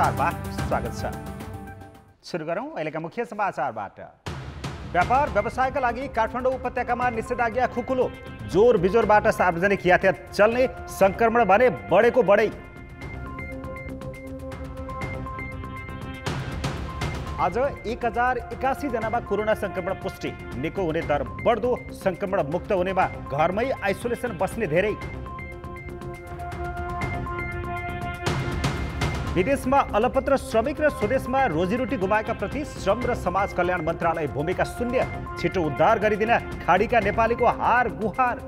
समाचारमा स्वागत छ। सुरु गरौँ अहिलेका मुख्य समाचारबाट। व्यापार व्यवसायका लागि काठमाडौँ उपत्यकामा निषेधाज्ञा खुकुलो, जोर बिजोरबाट सार्वजनिक यातायात चल्ने, संक्रमण भने बढेको बढै। आज 1081 जनामा कोरोना संक्रमण पुष्टि, निको हुने दर बढ्दो, संक्रमण मुक्त हुनेमा घरमै आइसोलेसन बस्ने धेरै। विदेशमा अलपत्र श्रमिक र स्वदेशमा रोजीरोटी गुमाएका प्रति श्रम र समाज कल्याण मन्त्रालय भूमिका शून्य, छिटो उद्धार गरिदिन खाडीका नेपालीको हार गुहार।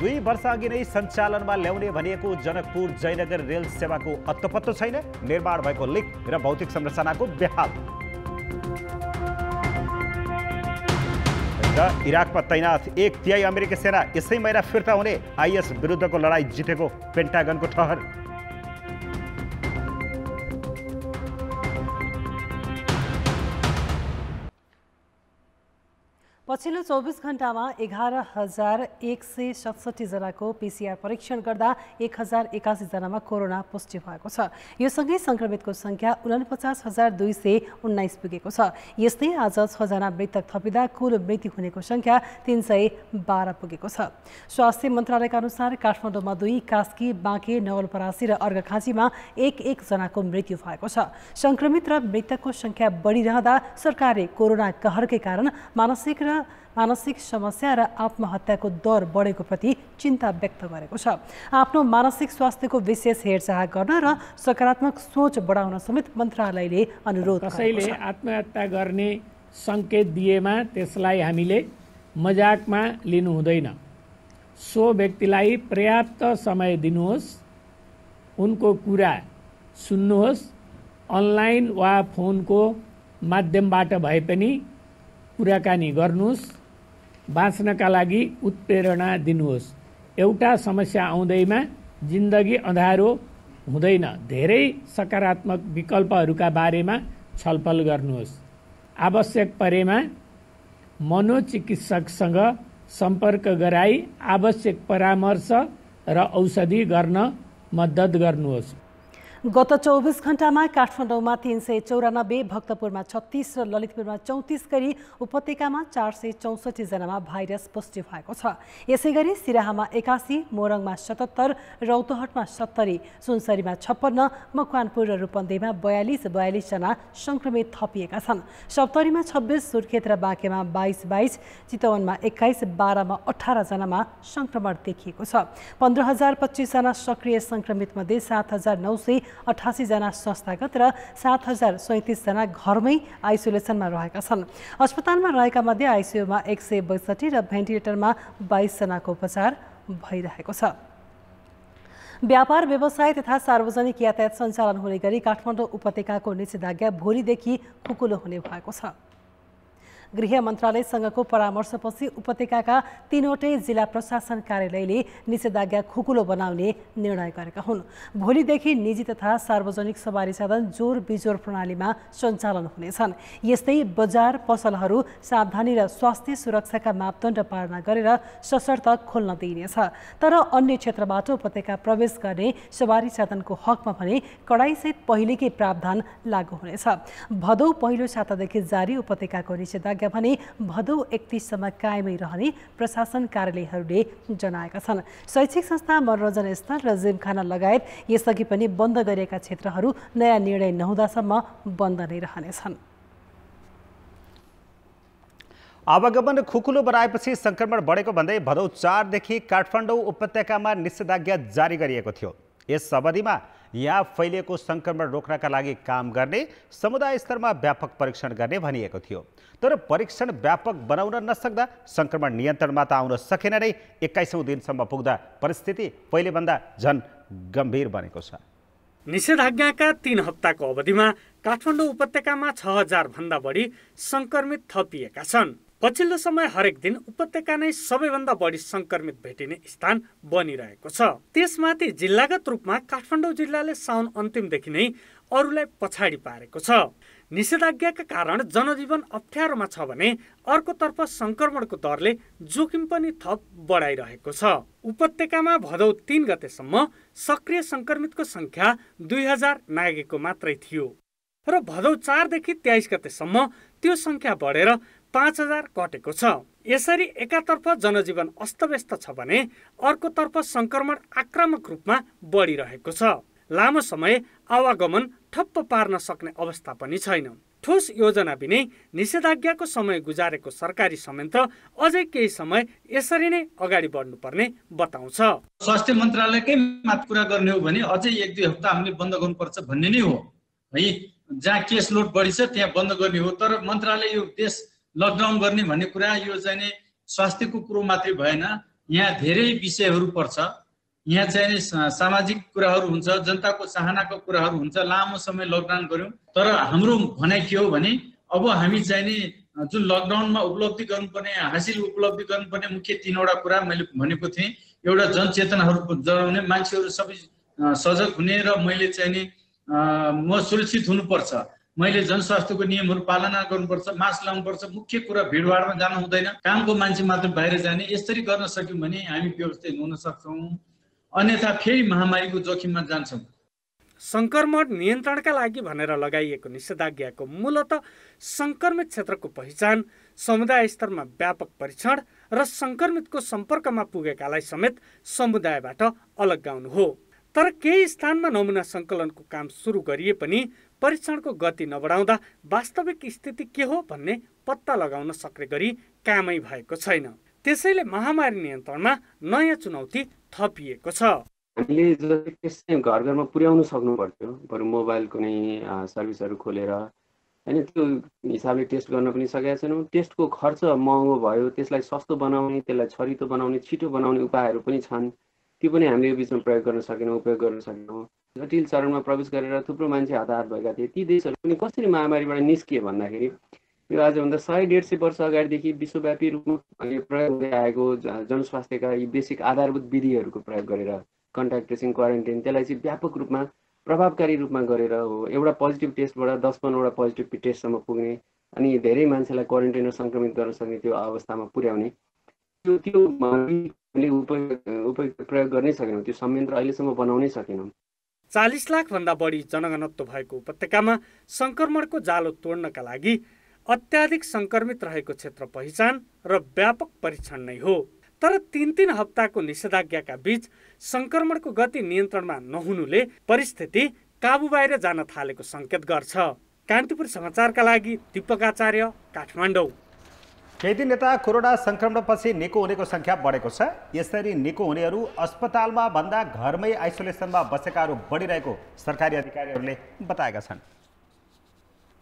2 वर्ष अघि नै सञ्चालनमा ल्याउने भनिएको जनकपुर जयनगर रेल सेवाको अत्तोपत्तो छैन, निर्माण भएको लिक र भौतिक संरचनाको बेहाल। र इराकमा तैनाथ 1/3 अमेरिकी सेना यसै महिना फिर्ता हुने, आइएस विरुद्धको लडाईँ जितेको पेन्टागनको ठहर। पछिल्लो 24 घण्टामा 11,167 जनाको पीसीआर परीक्षण गर्दा 1081 जनामा कोरोना पुष्टि भएको छ। यो सँगै संक्रमितको संख्या 49,219 पुगेको छ। यस्तै आज 6 जना मृतक थपिँदा कुल मृत्यु हुनेको संख्या 312 पुगेको छ। स्वास्थ्य मन्त्रालयका अनुसार काठमाडौँमा 2, कास्की, बाँके, नवलपरासी र अर्घाखाँचीमा 1 जनाको मृत्यु भएको छ। संक्रमित र मृतकको संख्या बढिरहँदा सरकारले कोरोना कहरकै कारण मानसिक समस्या र आत्महत्याको दर बढेको प्रति चिन्ता व्यक्त गरेको छ। आफ्नो मानसिक स्वास्थ्यको विशेष हेरचाह गर्न र सकारात्मक सोच बढाउन समेत मन्त्रालयले अनुरोध गरेको छ। कसैले आत्महत्या गर्ने संकेत दिएमा त्यसलाई हामीले मजाकमा लिनु हुँदैन। सो व्यक्तिलाई पर्याप्त समय दिनुहोस्, उनको कुरा सुन्नुहोस्, अनलाइन वा फोनको माध्यमबाट भए पनि कुराकानी गर्नुहोस्, बाँच्नका लागि उत्प्रेरणा दिनुहोस्। एउटा समस्या आउँदैमा जिन्दगी अँधारो हुँदैन, धेरै सकारात्मक विकल्पहरूका बारेमा छलफल गर्नुहोस्। आवश्यक परेमा मनोचिकित्सकसँग सम्पर्क गराई आवश्यक परामर्श र औषधि गर्न मद्दत गर्नुहोस्। गत 24 घण्टामा काठमाडौँमा 394, भक्तपुरमा 36 र ललितपुरमा 34 गरी उपत्यकामा 464 जनामा भाइरस पुष्टि भएको छ। यसैगरी सिराहामा 81, मोरङमा 77, रौतहटमा 70, सुनसरीमा 56, मकवानपुर र रूपन्देहीमा 42 जना संक्रमित थपिएका छन्। सप्तरीमा 26, सुर्खेत र बाँकेमा 22, चितवनमा 21, बारामा 18 जनामा संक्रमण देखिएको छ। 15,025 जना सक्रिय संक्रमित मध्ये 7,988 जना संस्थागत र 7,037 जना घरमै आइसोलेसनमा रहेका छन्। अस्पतालमा रहेका मध्ये आइसियुमा 162 र भेन्टिलेटरमा 22 जनाको उपचार भइरहेको छ। व्यापार व्यवसाय तथा सार्वजनिक यातायात सञ्चालन हुने गरी काठमाडौँ उपत्यकाको निषेधाज्ञा भोलिदेखि खुकुलो हुने भएको छ। गृह मन्त्रालयसँगको परामर्शपछि उपत्यकाका 3वटै जिल्ला प्रशासन कार्यालयले निषेधाज्ञा खुकुलो बनाउने निर्णय गरेका हुन्। भोलिदेखि निजी तथा सार्वजनिक सवारी साधन जोर बिजोर प्रणालीमा सञ्चालन हुनेछन्। यस्तै बजार पसलहरू सावधानी र स्वास्थ्य सुरक्षाका मापदण्ड पालना गरेर सशर्त खोल्न दिइनेछ। तर अन्य क्षेत्रबाट उपत्यका प्रवेश गर्ने सवारी साधनको हकमा भने कडाइसहित पहिलेकै प्रावधान लागू हुनेछ। भदौ पहिलो सातादेखि जारी उपत्यकाको निषेधाज्ञा भने भदौ 31 सम्म कायमै रहने प्रशासन कार्यालयहरूले जनाएका छन्। शैक्षिक संस्था, मनोरञ्जन स्थल र जिमखाना लगायत यसअघि पनि बन्द गरिएका क्षेत्रहरू नयाँ निर्णय नहुँदासम्म बन्द नै रहनेछन्। आवागमन खुकुलो बनाएपछि संक्रमण बढेको भन्दै भदौ 4 देखि काठमाडौँ उपत्यकामा निषेधाज्ञा जारी गरिएको थियो। यस अवधिमा यहाँ फैलिएको संक्रमण रोक्नका लागि काम गर्ने, समुदाय स्तरमा व्यापक परीक्षण गर्ने भनिएको थियो। तर परीक्षण व्यापक बनाउन नसक्दा संक्रमण नियन्त्रणमा त आउन सकेन नै 21औं दिनसम्म पुग्दा परिस्थिति पहिलेभन्दा झन गम्भीर बनेको छ। निषेधाज्ञाका 3 हप्ताको अवधिमा काठमाडौँ उपत्यकामा 6,000 भन्दा बढी संक्रमित थपिएका छन्। पछिल्लो समय हरेक दिन उपत्यका नै सबैभन्दा बढी संक्रमित भेटिने स्थान बनिरहेको छ। त्यसमाथि जिल्लागत रूपमा काठमाडौँ जिल्लाले साउन अन्तिमदेखि नै अरूलाई पछाडि पारेको छ। निषेधाज्ञाका कारण जनजीवन अप्ठ्यारोमा छ भने अर्कोतर्फ संक्रमणको दरले जोखिम पनि थप बढाइरहेको छ। उपत्यकामा भदौ 3 गतेसम्म सक्रिय संक्रमितको संख्या 2000 नागेको मात्रै थियो र भदौ 4 देखि 23 गतेसम्म त्यो संख्या बढेर 5000 कटेको छ। यसरी एकातर्फ जनजीवन अस्तव्यस्त छ भने अर्कोतर्फ संक्रमण आक्रामक रूपमा बढिरहेको छ। लामो समय आवागमन ठप्प पार्न सक्ने अवस्था पनि छैन। ठोस योजना बिनै निषेधाज्ञाको समय गुजारेको सरकारी संयन्त्र अझै केही समय यसरी नै अगाडि बढ्नुपर्ने बताउँछ। स्वास्थ्य मन्त्रालयकै मात्र कुरा गर्ने हो भने अझै 1-2 हप्ता हामीले बन्द गर्नुपर्छ भन्ने नै हो है। जहाँ केस लोड बढी छ त्यहाँ बन्द गर्ने हो। तर मन्त्रालय यो देश लकडाउन गर्ने भन्ने कुरा यो चाहिँ नि स्वास्थ्यको कुरो मात्रै भएन। यहाँ धेरै विषयहरू पर्छ। यहाँ चाहिँ सामाजिक कुराहरू हुन्छ, जनताको चाहनाको कुराहरू हुन्छ। लामो समय लकडाउन गर्यौं तर हाम्रो भनाइ के हो भने अब हामी चाहिँ नि जुन लकडाउनमा उपलब्धि गर्नुपर्ने उपलब्धि गर्नुपर्ने मुख्य 3वटा कुरा मैले भनेको थिएँ। एउटा जनचेतनाहरू जगाउने, मान्छेहरू सबै सजग हुने र मैले चाहिँ नि म सुरक्षित हुनुपर्छ, मैले जनस्वास्थ्यको नियमहरू पालना गर्नुपर्छ, मास्क लाउनुपर्छ। मुख्य कुरा भिडभाडमा जानु हुँदैन, कामको मान्छे मात्र बाहिर जाने। यसरी गर्न सक्यौँ भने हामी व्यवस्थित हुन सक्छौँ, अन्यथा फेरि महामारीको जोखिममा जान्छौँ। संक्रमण नियन्त्रणका लागि भनेर लगाइएको निषेधाज्ञाको मूलतः संक्रमित क्षेत्रको पहिचान, समुदाय स्तरमा व्यापक परीक्षण र संक्रमितको सम्पर्कमा पुगेकालाई समेत समुदायबाट अलग गाउनु हो। तर केही स्थानमा नमुना सङ्कलनको काम सुरु गरिए पनि परीक्षणको गति नबढाउँदा वास्तविक स्थिति के हो भन्ने पत्ता लगाउन सक्ने गरी कामै भएको छैन। त्यसैले महामारी नियन्त्रणमा नयाँ चुनौती थपिएको छ। हामीले जति टेस्ट चाहिँ घर घरमा पुर्याउनु सक्नु पर्थ्यो, बरु मोबाइल कुनै सर्भिसहरू खोलेर हैन त्यो हिसाबले टेस्ट गर्न पनि सकेका छैनौँ। टेस्टको खर्च महँगो भयो, त्यसलाई सस्तो बनाउने, त्यसलाई छरितो बनाउने, छिटो बनाउने उपायहरू पनि छन्, त्यो पनि हामीले यो बिचमा प्रयोग गर्न सकेनौँ, उपयोग गर्न सकेनौँ। जटिल चरणमा प्रवेश गरेर थुप्रो मान्छे हताहत भएका थिए। ती देशहरू पनि कसरी महामारीबाट निस्किए भन्दाखेरि यो आजभन्दा 100-150 वर्ष अगाडिदेखि विश्वव्यापी रूपमा प्रयोग हुँदै आएको जनस्वास्थ्यका यी बेसिक आधारभूत विधिहरूको प्रयोग गरेर कन्ट्याक्ट ट्रेसिङ, क्वारेन्टाइन, त्यसलाई चाहिँ व्यापक रूपमा प्रभावकारी रूपमा गरेर हो एउटा पोजिटिभ टेस्टबाट 10-15वटा पोजिटिभ टेस्टसम्म पुग्ने अनि धेरै मान्छेलाई क्वारेन्टाइन र सङ्क्रमित गर्न सक्ने त्यो अवस्थामा पुर्याउने त्यो उपयोग प्रयोग गर्नै सकेनौँ। त्यो संयन्त्र अहिलेसम्म बनाउनै सकेनौँ। 40 लाख भन्दा बढी जनघनत्व भएको उपत्यकामा संक्रमणको जालो तोड्नका लागि अत्याधिक संक्रमित रहेको क्षेत्र पहिचान र व्यापक परीक्षण नै हो। तर 3-3 हप्ताको निषेधाज्ञाका बीच संक्रमणको गति नियन्त्रणमा नहुनुले परिस्थिति काबु बाहिर जान थालेको संकेत गर्छ। कान्तिपुर समाचारका लागि दीपक आचार्य, काठमाडौँ। केही दिन यता कोरोना संक्रमणपछि निको हुनेको संख्या बढेको छ। यसरी निको हुनेहरू अस्पतालमा भन्दा घरमै आइसोलेसनमा बसेकाहरू बढिरहेको सरकारी अधिकारीहरूले बताएका छन्।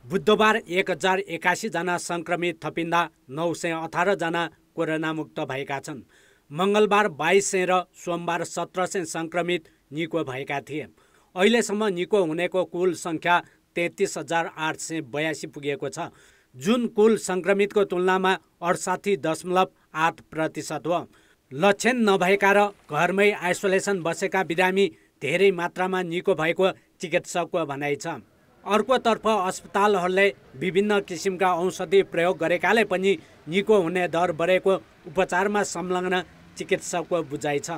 बुधबार 1081 जना संक्रमित थपिँदा 918 जना कोरोना मुक्त भएका छन्। मङ्गलबार 2200 र सोमबार 1700 संक्रमित निको भएका थिए। अहिलेसम्म निको हुनेको कुल सङ्ख्या 33,882 पुगेको छ, जुन कुल संक्रमितको तुलनामा 68.8% हो। लक्षण नभएका र घरमै आइसोलेसन बसेका बिरामी धेरै मात्रामा निको भएको चिकित्सकको भनाइ छ। अर्कोतर्फ अस्पतालहरूले विभिन्न किसिमका औषधि प्रयोग गरेकाले पनि निको हुने दर बढेको उपचारमा संलग्न चिकित्सकको बुझाइ छ।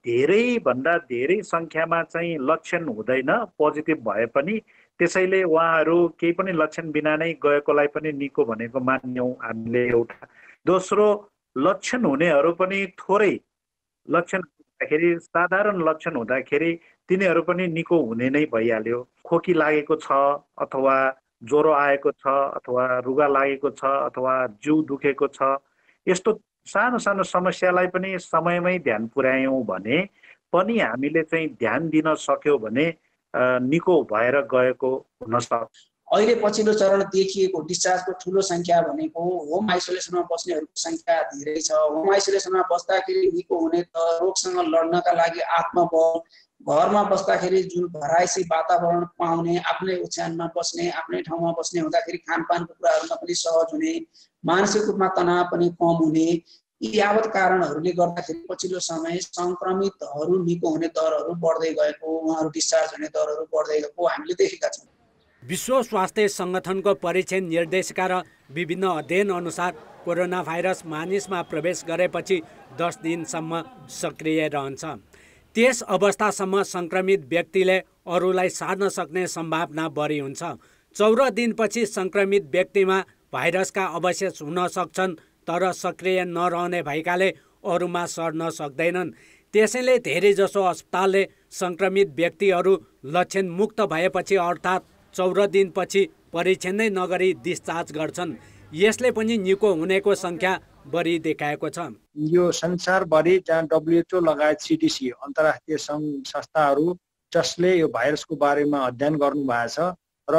धेरैभन्दा धेरै सङ्ख्यामा चाहिँ लक्षण हुँदैन पोजिटिभ भए पनि, त्यसैले उहाँहरू केही पनि लक्षण बिना नै गएकोलाई पनि निको भनेको मान्यौँ हामीले एउटा। दोस्रो, लक्षण हुनेहरू पनि थोरै लक्षण हुँदाखेरि, साधारण लक्षण हुँदाखेरि तिनीहरू पनि निको हुने नै भइहाल्यो। खोकी लागेको छ अथवा ज्वरो आएको छ अथवा रुगा लागेको छ अथवा जिउ दुखेको छ, यस्तो सानो सानो समस्यालाई पनि समयमै ध्यान पुर्यायौँ भने पनि हामीले चाहिँ ध्यान दिन सक्यौँ भने निको भएर गएको हुन सक्छ। अहिले पछिल्लो चरण देखिएको डिस्चार्जको ठुलो संख्या भनेको होम आइसोलेसनमा बस्नेहरूको संख्या धेरै छ। होम आइसोलेसनमा बस्दाखेरि निको हुने त रोगसँग लड्नका लागि आत्मबल, घरमा बस्दाखेरि जुन भराइसी वातावरण पाउने, आफ्नै ओछ्यानमा बस्ने, आफ्नै ठाउँमा बस्ने हुँदाखेरि खानपानको कुराहरूमा पनि सहज हुने, मानसिक रूपमा तनाव पनि कम हुने, यी यावत कारणहरूले गर्दाखेरि पछिल्लो समय संक्रमितहरू निको हुने दरहरू बढ्दै गएको, उहाँहरू डिस्चार्ज हुने दरहरू बढ्दै गएको हामीले देखेका छौँ। विश्व स्वास्थ्य सङ्गठनको परीक्षण निर्देशिका र विभिन्न अध्ययन अनुसार कोरोना भाइरस मानिसमा प्रवेश गरेपछि 10 दिनसम्म सक्रिय रहन्छ। त्यस अवस्थासम्म सङ्क्रमित व्यक्तिले अरूलाई सार्न सक्ने सम्भावना बढी हुन्छ। 14 दिनपछि सङ्क्रमित व्यक्तिमा भाइरसका अवशेष हुन सक्छन्, तर सक्रिय नरहने भएकाले अरूमा सर्न सक्दैनन्। त्यसैले धेरैजसो अस्पतालले सङ्क्रमित व्यक्तिहरू लक्षण मुक्त भएपछि अर्थात् 14 दिनपछि परीक्षण नै नगरी डिस्चार्ज गर्छन्। यसले पनि निको हुनेको सङ्ख्या बढी देखाएको छ। यो संसारभरि जहाँ WHO लगायत CDC अन्तर्राष्ट्रिय सङ्घ संस्थाहरू जसले यो भाइरसको बारेमा अध्ययन गर्नुभएको छ र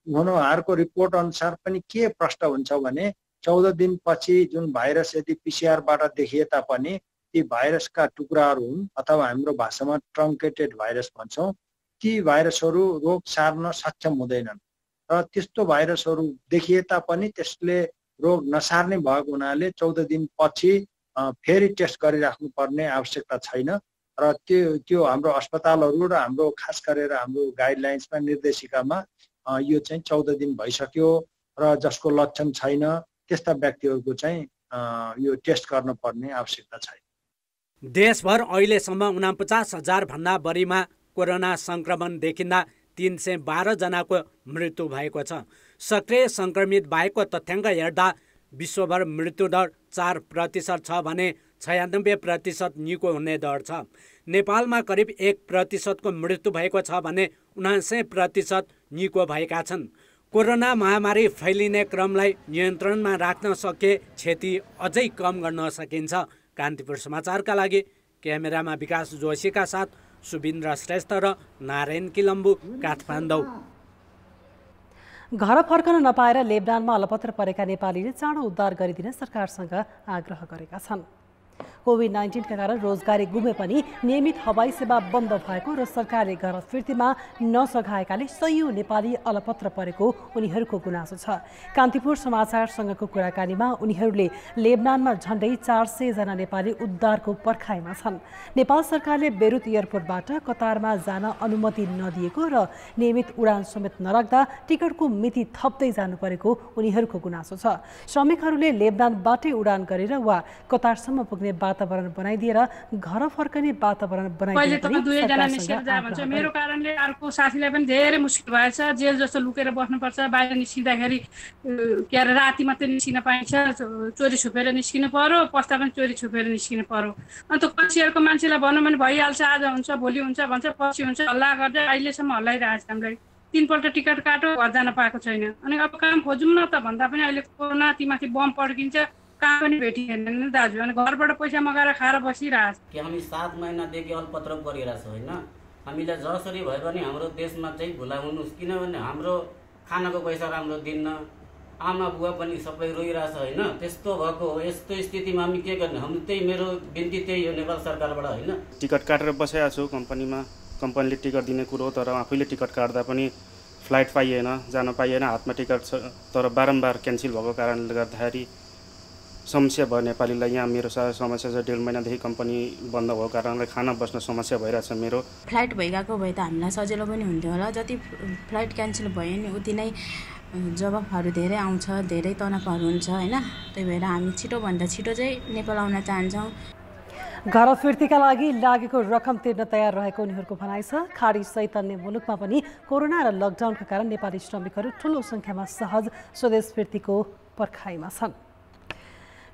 उहाँहरूको रिपोर्ट अनुसार पनि के प्रष्ट हुन्छ भने 14 दिनपछि जुन भाइरस यदि PCR-बाट देखिए तापनि ती भाइरसका टुक्राहरू हुन् अथवा हाम्रो भाषामा ट्रङ्केटेड भाइरस भन्छौँ, ती भाइरसहरू रोग सार्न सक्षम हुँदैनन् र त्यस्तो भाइरसहरू देखिए तापनि त्यसले रोग नसार्ने भएको हुनाले 14 दिनपछि फेरि टेस्ट गरिराख्नु पर्ने आवश्यकता छैन र त्यो हाम्रो अस्पतालहरू र हाम्रो खास गरेर हाम्रो गाइडलाइन्समा निर्देशिकामा यो चाहिँ 14 दिन भइसक्यो र जसको लक्षण छैन त्यस्ता व्यक्तिहरूको चाहिँ यो टेस्ट गर्नुपर्ने आवश्यकता छैन। देशभर अहिलेसम्म 49,000 भन्दा बढीमा कोरोना सङ्क्रमण देखिँदा 312 जनाको मृत्यु भएको छ। सक्रिय सङ्क्रमित भएको तथ्याङ्क हेर्दा विश्वभर मृत्युदर 4% छ भने 96% निको हुने दर छ। नेपालमा करिब 1% को मृत्यु भएको छ भने 79% निको भएका छन्। कोरोना महामारी फैलिने क्रमलाई नियन्त्रणमा राख्न सके क्षति अझै कम गर्न सकिन्छ। कान्तिपुर समाचारका लागि क्यामेरामा विकास जोशीका साथ सुबिन्द्र श्रेष्ठ र नारायण किलम्बु, काठमाडौँ। घर फर्कन नपाएर लेबनानमा अलपत्र परेका नेपालीले चाँडो उद्धार गरिदिन सरकारसँग आग्रह गरेका छन्। कोभिड-19 का कारण रोजगारी गुमे पनि नियमित हवाई सेवा बन्द भएको र सरकारले घर फिर्तीमा नसघाएकाले सयौं नेपाली अलपत्र परेको उनीहरूको गुनासो छ। कान्तिपुर समाचारसँगको कुराकानीमा उनीहरूले लेबनानमा झण्डै 400 जना नेपाली उद्धारको पर्खाइमा छन्। नेपाल सरकारले बेरुत एयरपोर्टबाट कतारमा जान अनुमति नदिएको र नियमित उडान समेत नराख्दा टिकटको मिति थप्दै जानु परेको उनीहरूको गुनासो छ। श्रमिकहरूले लेबनानबाटै उडान गरेर वा कतारसम्म पुग्ने वातावरण बनाइदिएर घर फर्कने वातावरण पहिले त 2 जना निस्केर जा भन्छ। मेरो कारणले अर्को साथीलाई पनि धेरै मुस्किल भएछ। जेल जस्तो लुकेर बस्नुपर्छ। बाहिर निस्किँदाखेरि के अरे राति मात्रै निस्किन पाइन्छ। चोरी छुपेर निस्किनु पर्यो, पस्ता पनि चोरी छुपेर निस्किनु पर्यो। अन्त कक्षीहरूको मान्छेलाई भनौँ भने भइहाल्छ, आज हुन्छ भोलि हुन्छ भन्छ, पछि हुन्छ, हल्ला गर्दै अहिलेसम्म हल्लाइरहेछ। हामीलाई 3 पल्ट टिकट काटो, घर जान पाएको छैन। अनि अब काम खोजौँ न त भन्दा पनि अहिले कोरोना तीमाथि बम पड्किन्छ, काम पनि भेटिएन दाजु। अनि घरबाट पैसा मगाएर खाएर बसिरहेछ कि हामी 7 महिनादेखि अल्पत्र परिरहेछ होइन। हामीलाई जसरी भए पनि हाम्रो देशमा चाहिँ भुलाउनुहोस्, किनभने हाम्रो खानाको पैसा राम्रो दिन्न, आमा बुवा पनि सबै रोइरहेछ होइन। त्यस्तो भएको हो। यस्तो स्थितिमा हामी के गर्ने? हामी त्यही मेरो बिन्ती त्यही हो नेपाल सरकारबाट होइन। टिकट काटेर बसेको छु कम्पनीमा, कम्पनीले टिकट दिने कुरो, तर आफैले टिकट काट्दा पनि फ्लाइट पाइएन, जान पाइएन। हातमा टिकट छ तर बारम्बार क्यान्सल भएको कारणले गर्दाखेरि समस्या भयो नेपालीलाई। यहाँ मेरो समस्या छ, 1.5 महिनादेखि कम्पनी बन्द भएको कारणले खाना बस्न समस्या भइरहेछ मेरो। फ्लाइट भइगएको भए त हामीलाई सजिलो पनि हुन्थ्यो होला। जति फ्लाइट क्यान्सल भयो नि उति नै जवाफहरू धेरै आउँछ, धेरै तनावहरू हुन्छ होइन। त्यही भएर हामी छिटोभन्दा छिटो चाहिँ नेपाल आउन चाहन्छौँ। घर फिर्तीका लागि लागेको रकम तिर्न तयार रहेको उनीहरूको भनाइ छ। खाडी सहित अन्य मुलुकमा पनि कोरोना र लकडाउनका कारण नेपाली श्रमिकहरू ठूलो सङ्ख्यामा सहज स्वदेश फिर्तीको पर्खाइमा छन्।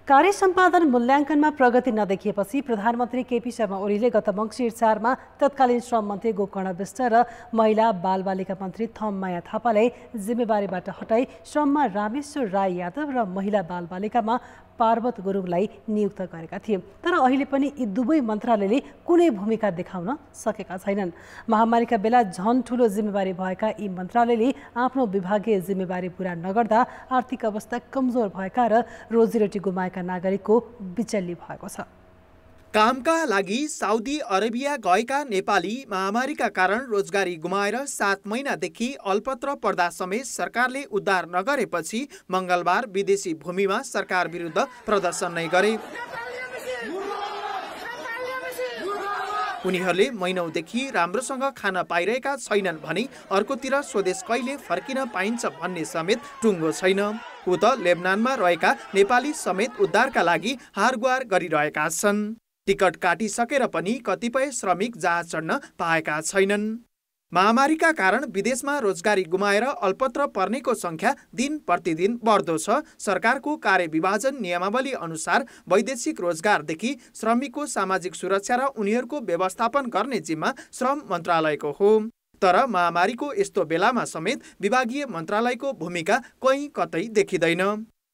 कार्य सम्पादन मूल्याङ्कनमा प्रगति नदेखिएपछि प्रधानमन्त्री केपी शर्मा ओलीले गत मङ्सिर 4 मा तत्कालीन श्रम मन्त्री गोकर्ण विष्ट र महिला बालबालिका मन्त्री थममाया थापालाई जिम्मेवारीबाट हटाई श्रममा रामेश्वर राय यादव र महिला बालबालिकामा पार्वत गुरुङलाई नियुक्त गरेका थिए। तर अहिले पनि यी दुवै मन्त्रालयले कुनै भूमिका देखाउन सकेका छैनन्। महामारीका बेला झन ठूलो जिम्मेवारी भएका यी मन्त्रालयले आफ्नो विभागीय जिम्मेवारी पूरा नगर्दा आर्थिक अवस्था कमजोर भएका र रोजीरोटी गुमाएका नागरिकको बिचल्ली भएको छ। कामका लागि साउदी अरेबिया गएका नेपाली महामारीका कारण रोजगारी गुमाएर 7 महिनादेखि अल्पत्र पर्दा समेत सरकारले उद्धार नगरेपछि मंगलबार विदेशी भूमिमा सरकार विरुद्ध प्रदर्शन नै गरे। उनीहरूले महिनौदेखि राम्रोसँग खान पाइरहेका छैनन् भने अर्कोतिर स्वदेश कहिले फर्किन पाइन्छ भन्ने समेत टुङ्गो छैन। उता लेबनानमा रहेका नेपाली समेत उद्धारका लागि हारगुहार गरिरहेका छन्। टिकट काटिसकेर पनि कतिपय श्रमिक जहाज चढ्न पाएका छैनन्। महामारीका कारण विदेशमा रोजगारी गुमाएर अल्पत्र पर्नेको संख्या दिन प्रतिदिन बढ्दो छ। सरकारको कार्यविभाजन नियमावली अनुसार वैदेशिक रोजगारदेखि श्रमिकको सामाजिक सुरक्षा र उनीहरूको व्यवस्थापन गर्ने जिम्मा श्रम मन्त्रालयको हो। तर महामारीको यस्तो बेलामा समेत विभागीय मन्त्रालयको भूमिका कहीँ कतै देखिँदैन।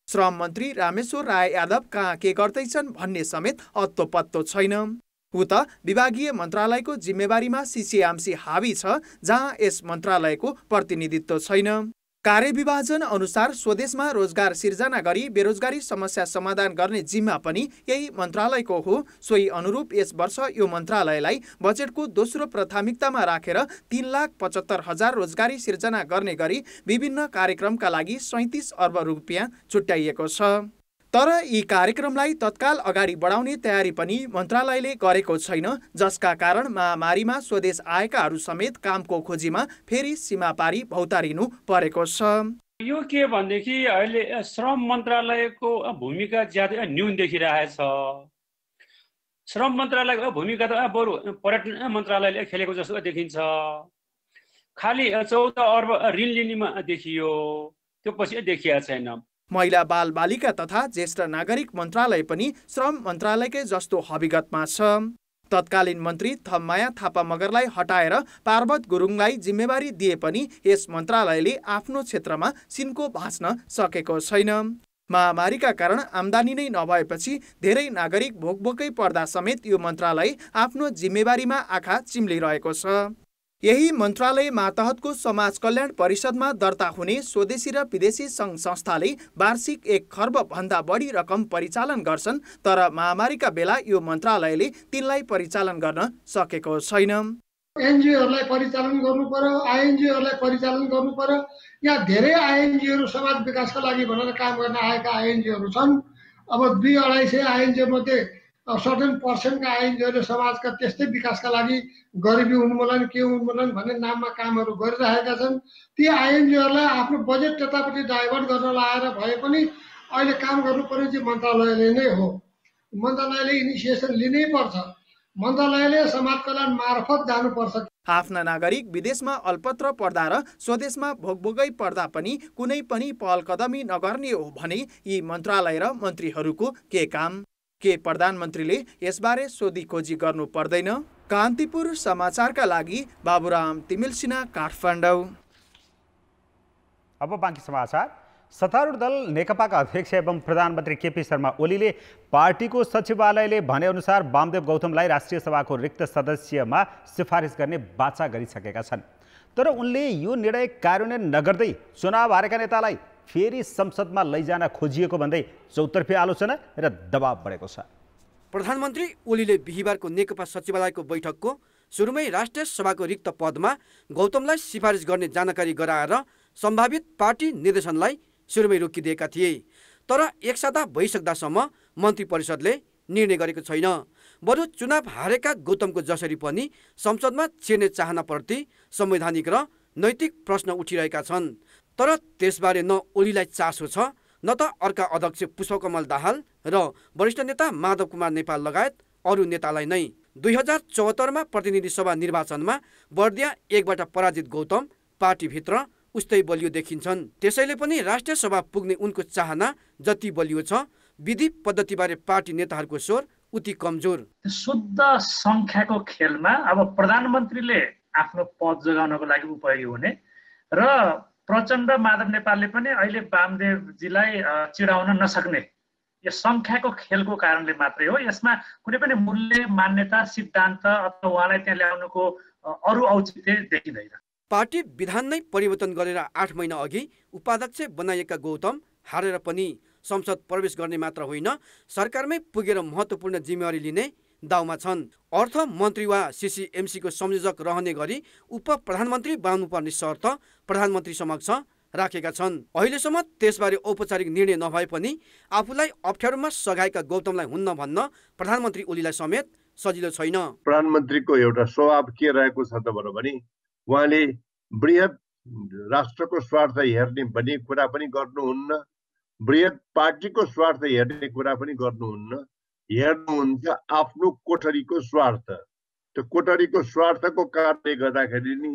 श्रम मन्त्री रामेश्वर राय यादव कहाँ के गर्दैछन् भन्ने समेत अत्तो पत्तो छैन। उता विभागीय मन्त्रालयको जिम्मेवारीमा सिसिएमसी हावी छ, जहाँ यस मन्त्रालयको प्रतिनिधित्व छैन। कार्यविभाजन अनुसार स्वदेशमा रोजगार सिर्जना गरी बेरोजगारी समस्या समाधान गर्ने जिम्मा पनि यही मन्त्रालयको हो। सोही अनुरूप यस वर्ष यो मन्त्रालयलाई बजेटको दोस्रो प्राथमिकतामा राखेर 3,75,000 रोजगारी सिर्जना गर्ने गरी विभिन्न कार्यक्रमका लागि 37 अर्ब रुपियाँ छुट्याइएको छ। तर यी कार्यक्रमलाई तत्काल अगाडि बढाउने तयारी पनि मन्त्रालयले गरेको छैन, जसका कारण महामारीमा स्वदेश आएकाहरू समेत कामको खोजीमा फेरि सीमा पारी भौतारिनु परेको छ। यो के भनेदेखि अहिले श्रम मन्त्रालयको भूमिका ज्यादै न्यून देखिरहेछ। श्रम मन्त्रालयको भूमिका त बरु पर्यटन मन्त्रालयले खेलेको जस्तो देखिन्छ। खालि 14 अर्ब ऋण लिनेमा देखियो, त्यो पछि देखिएको छैन। महिला बाल बालिका तथा ज्येष्ठ नागरिक मन्त्रालय पनि श्रम मन्त्रालयकै जस्तो हविगतमा छ। तत्कालीन मन्त्री थम्माया थापा मगरलाई हटाएर पार्वत गुरुङलाई जिम्मेवारी दिए पनि यस मन्त्रालयले आफ्नो क्षेत्रमा सिन्को भाँच्न सकेको छैन। महामारीका कारण आम्दानी नै नभएपछि धेरै नागरिक भोकभोकै पर्दा समेत यो मन्त्रालय आफ्नो जिम्मेवारीमा आँखा चिम्लिरहेको छ। यही मन्त्रालय मातहतको समाज कल्याण परिषदमा दर्ता हुने स्वदेशी र विदेशी सङ्घ संस्थाले वार्षिक 1 खर्ब भन्दा बढी रकम परिचालन गर्छन्, तर महामारीका बेला यो मन्त्रालयले तिनलाई परिचालन गर्न सकेको छैन। एनजिओहरूलाई परिचालन गर्नु पर्यो, आइएनजिओहरूलाई परिचालन गर्नु पर्यो। यहाँ धेरै आइएनजिओहरू समाज विकासका लागि भनेर काम गर्न आएका आइएनजिओहरू छन्। अब 200-250 आइएनजिओ मध्ये सर्टेन पर्सेन्टका आइएनजिओले समाजका त्यस्तै विकासका लागि गरिबी उन्मूलन के उन्मूलन भन्ने नाममा कामहरू गरिरहेका छन्। ती आइएनजिओहरूलाई आफ्नो बजेट त्यतापट्टि डाइभर्ट गर्न लाएर भए पनि अहिले काम गर्नु पर्ने चाहिँ मन्त्रालयले नै हो। मन्त्रालयले इनिसिएसन लिनै पर्छ। मन्त्रालयले समाज कल्याण मार्फत जानुपर्छ। आफ्ना नागरिक विदेशमा अल्पत्र पर्दा र स्वदेशमा भोकभोकै पर्दा पनि कुनै पनि पहल कदमी नगर्ने हो भने यी मन्त्रालय र मन्त्रीहरूको के काम? के प्रधानमन्त्रीले यसबारे सोधी खोजी गर्नु पर्दैन? कान्तिपुर समाचारका लागि बाबुराम तिमिल सिन्हा, काठमाडौँ। अब बाँकी समाचार। सत्तारूढ दल नेकपाका अध्यक्ष एवं प्रधानमन्त्री केपी शर्मा ओलीले पार्टीको सचिवालयले भनेअनुसार वामदेव गौतमलाई राष्ट्रिय सभाको रिक्त सदस्यमा सिफारिस गर्ने बाचा गरिसकेका छन्। तर उनले यो निर्णय कार्यान्वयन नगर्दै चुनाव हारेका नेतालाई फेरि संसदमा लैजान खोजिएको भन्दै चौतर्फी आलोचना र दबाव बढेको छ। प्रधानमन्त्री ओलीले बिहिबारको नेकपा सचिवालयको बैठकको सुरुमै राष्ट्रिय सभाको रिक्त पदमा गौतमलाई सिफारिस गर्ने जानकारी गराएर सम्भावित पार्टी निर्देशनलाई सुरुमै रोकिदिएका थिए। तर एक साता भइसक्दासम्म मन्त्री परिषदले निर्णय गरेको छैन। बरु चुनाव हारेका गौतमको जसरी पनि संसदमा छिर्ने चाहनाप्रति संवैधानिक र नैतिक प्रश्न उठिरहेका छन्। तर त्यसबारे न ओलीलाई चासो छ, न त अर्का अध्यक्ष पुष्पकमल दाहाल र वरिष्ठ नेता माधव कुमार नेपाल लगायत अरू नेतालाई नै। 2074मा प्रतिनिधि सभा निर्वाचनमा बर्दिया 1बाट पराजित गौतम पार्टीभित्र उस्तै बलियो देखिन्छन्। त्यसैले पनि राष्ट्रिय सभा पुग्ने उनको चाहना जति बलियो छ, विधि पद्धतिबारे पार्टी नेताहरूको स्वर उति कमजोर। शुद्ध संख्याको खेलमा अब प्रधानमन्त्रीले आफ्नो पद जोगाउनको लागि उपयोगी हुने र प्रचण्ड माधव नेपालले पनि अहिले वामदेवजीलाई चिडाउन नसक्ने यो संख्याको खेलको कारणले मात्रै हो। यसमा कुनै पनि मूल्य, मान्यता, सिद्धान्त अथवा उहाँलाई त्यहाँ ल्याउनुको अरू औचित्य देखिँदैन। पार्टी विधान नै परिवर्तन गरेर 8 महिना अघि उपाध्यक्ष बनाइएका गौतम हारेर पनि संसद प्रवेश गर्ने मात्र होइन, सरकारमै पुगेर महत्त्वपूर्ण जिम्मेवारी लिने दाउमा छन्। अर्थ मन्त्री वा सिसिएमसीको संयोजक रहने गरी उप प्रधानमन्त्री बनाउनुपर्ने शर्त प्रधानमन्त्री समक्ष राखेका छन्। अहिलेसम्म त्यसबारे औपचारिक निर्णय नभए पनि आफूलाई अप्ठ्यारोमा सघाएका गौतमलाई हुन्न भन्न प्रधानमन्त्री ओलीलाई समेत सजिलो छैन। प्रधानमन्त्रीको एउटा स्वभाव के रहेको छ त भने उहाँले बृहत राष्ट्रको स्वार्थ हेर्ने भन्ने कुरा पनि गर्नुहुन्न, बृहत पार्टीको स्वार्थ हेर्ने कुरा पनि गर्नुहुन्न, हेर्नुहुन्छ आफ्नो कोठरीको स्वार्थ। त्यो कोठरीको स्वार्थको कारणले गर्दाखेरि नि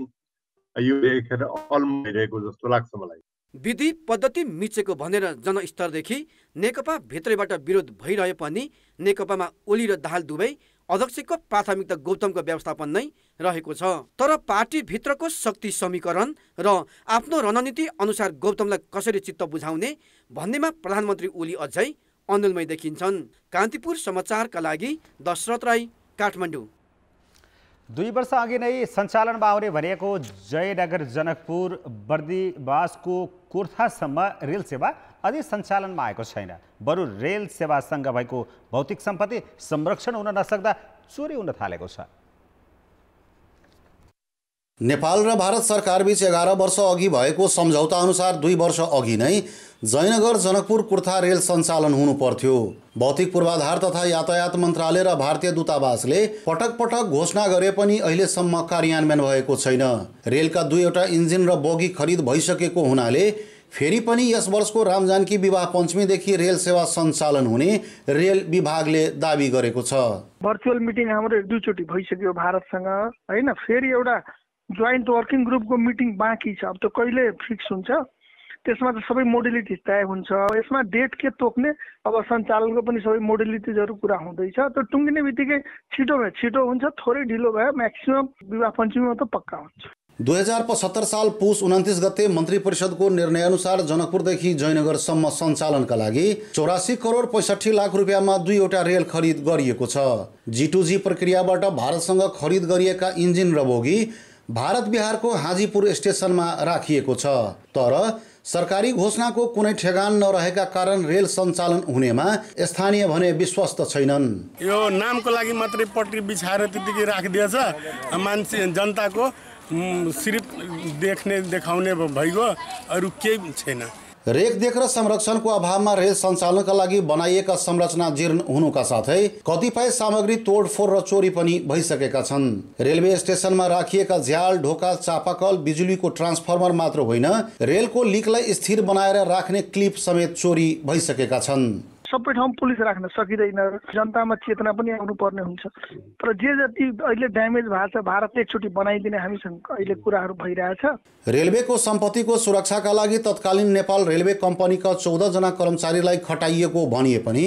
यो देखेर अल्म भइरहेको जस्तो लाग्छ मलाई। विधि पद्धति मिचेको भनेर जनस्तरदेखि नेकपा भित्रैबाट विरोध भइरहे पनि नेकपामा ओली र दाहाल दुवै अध्यक्षको प्राथमिकता गौतमको व्यवस्थापन नै रहेको छ। तर पार्टी भित्रको शक्ति समीकरण र आफ्नो रणनीति अनुसार गौतमलाई कसरी चित्त बुझाउने भन्नेमा प्रधानमन्त्री ओली अझै अन्यलमै देखिन्छन्। कान्तिपुर समाचारका लागि दशरथ राई, काठमाडौँ। 2 वर्ष अघि नै सञ्चालनमा आउने भनेको जयनगर जनकपुर बर्दिवासको कुर्थासम्म रेल सेवा अझै सञ्चालनमा आएको छैन। बरु रेल सेवासँग भएको भौतिक सम्पत्ति संरक्षण हुन नसक्दा चोरी हुन थालेको छ। नेपाल र भारत सरकारबीच 11 वर्ष अघि भएको सम्झौता अनुसार 2 वर्ष अघि नै जयनगर जनकपुर कुर्था रेल सञ्चालन हुनु पर्थ्यो। भौतिक पूर्वाधार तथा यातायात मन्त्रालय र भारतीय दूतावासले पटक पटक घोषणा गरे पनि अहिलेसम्म कार्यान्वयन भएको छैन। रेलका 2वटा इन्जिन र बोगी खरिद भइसकेको हुनाले फेरि पनि यस वर्षको रामजानकी विवाह पञ्चमीदेखि रेल सेवा सञ्चालन हुने रेल विभागले दाबी गरेको छ। भर्चुअल मिटिङ हाम्रो 1-2 चोटि भइसक्यो भारतसँग हैन, फेरि एउटा जोइन्ट वर्किङ ग्रुपको मिटिङ बाँकी छ। अब त्यो कहिले फिक्स हुन्छ, त्यसमा त सबै मोडेलिटिज तय हुन्छ। यसमा डेट के तोक्ने, अब सञ्चालनको पनि सबै मोडेलिटिजहरू कुरा हुँदैछ। त्यो टुङ्गिने बित्तिकै छिटो हुन्छ, थोरै ढिलो भयो म्याक्सिमम विवाह पञ्चमीमा त पक्का हुन्छ। 2075 साल पुस 29 गते मन्त्री परिषदको निर्णयअनुसार जनकपुरदेखि जयनगरसम्म सञ्चालनका लागि 84 करोड 65 लाख रुपियाँमा 2वटा रेल खरिद गरिएको छ। G2G प्रक्रियाबाट भारतसँग खरिद गरिएका इन्जिन र बोगी भारत बिहारको हाजीपुर स्टेसनमा राखिएको छ। तर सरकारी घोषणाको कुनै ठेगान नरहेका कारण रेल सञ्चालन हुनेमा स्थानीय भने विश्वस्त छैनन्। यो नामको लागि मात्रै पट्टी बिछाएर त्यतिकै राखिदिएछ, मान्छे जनताको सिर्फ देखाउने भइगयो, अरू केही छैन। रेखदेख र संरक्षणको अभावमा रेल सञ्चालनका लागि बनाइएका संरचना जीर्ण हुनुका साथै कतिपय सामग्री तोडफोड र चोरी पनि भइसकेका छन्। रेलवे स्टेसनमा राखिएका झ्याल, ढोका, चापाकल, बिजुलीको ट्रान्सफर्मर मात्र होइन, रेलको लिकलाई स्थिर बनाएर राख्ने क्लिप समेत चोरी भइसकेका छन्। सबै ठाउँ पुलिस राख्न सकिँदैन, जनतामा चेतना पनि आउनु पर्ने हुन्छ। तर जे जति अहिले ड्यामेज भएको छ भारतले एकचोटि बनाइदिने हामीसँग अहिले कुराहरू भइरहेछ। रेलवेको सम्पत्तिको सुरक्षाका लागि तत्कालीन नेपाल रेलवे कम्पनीका 14 जना कर्मचारीलाई खटाइएको भनिए पनि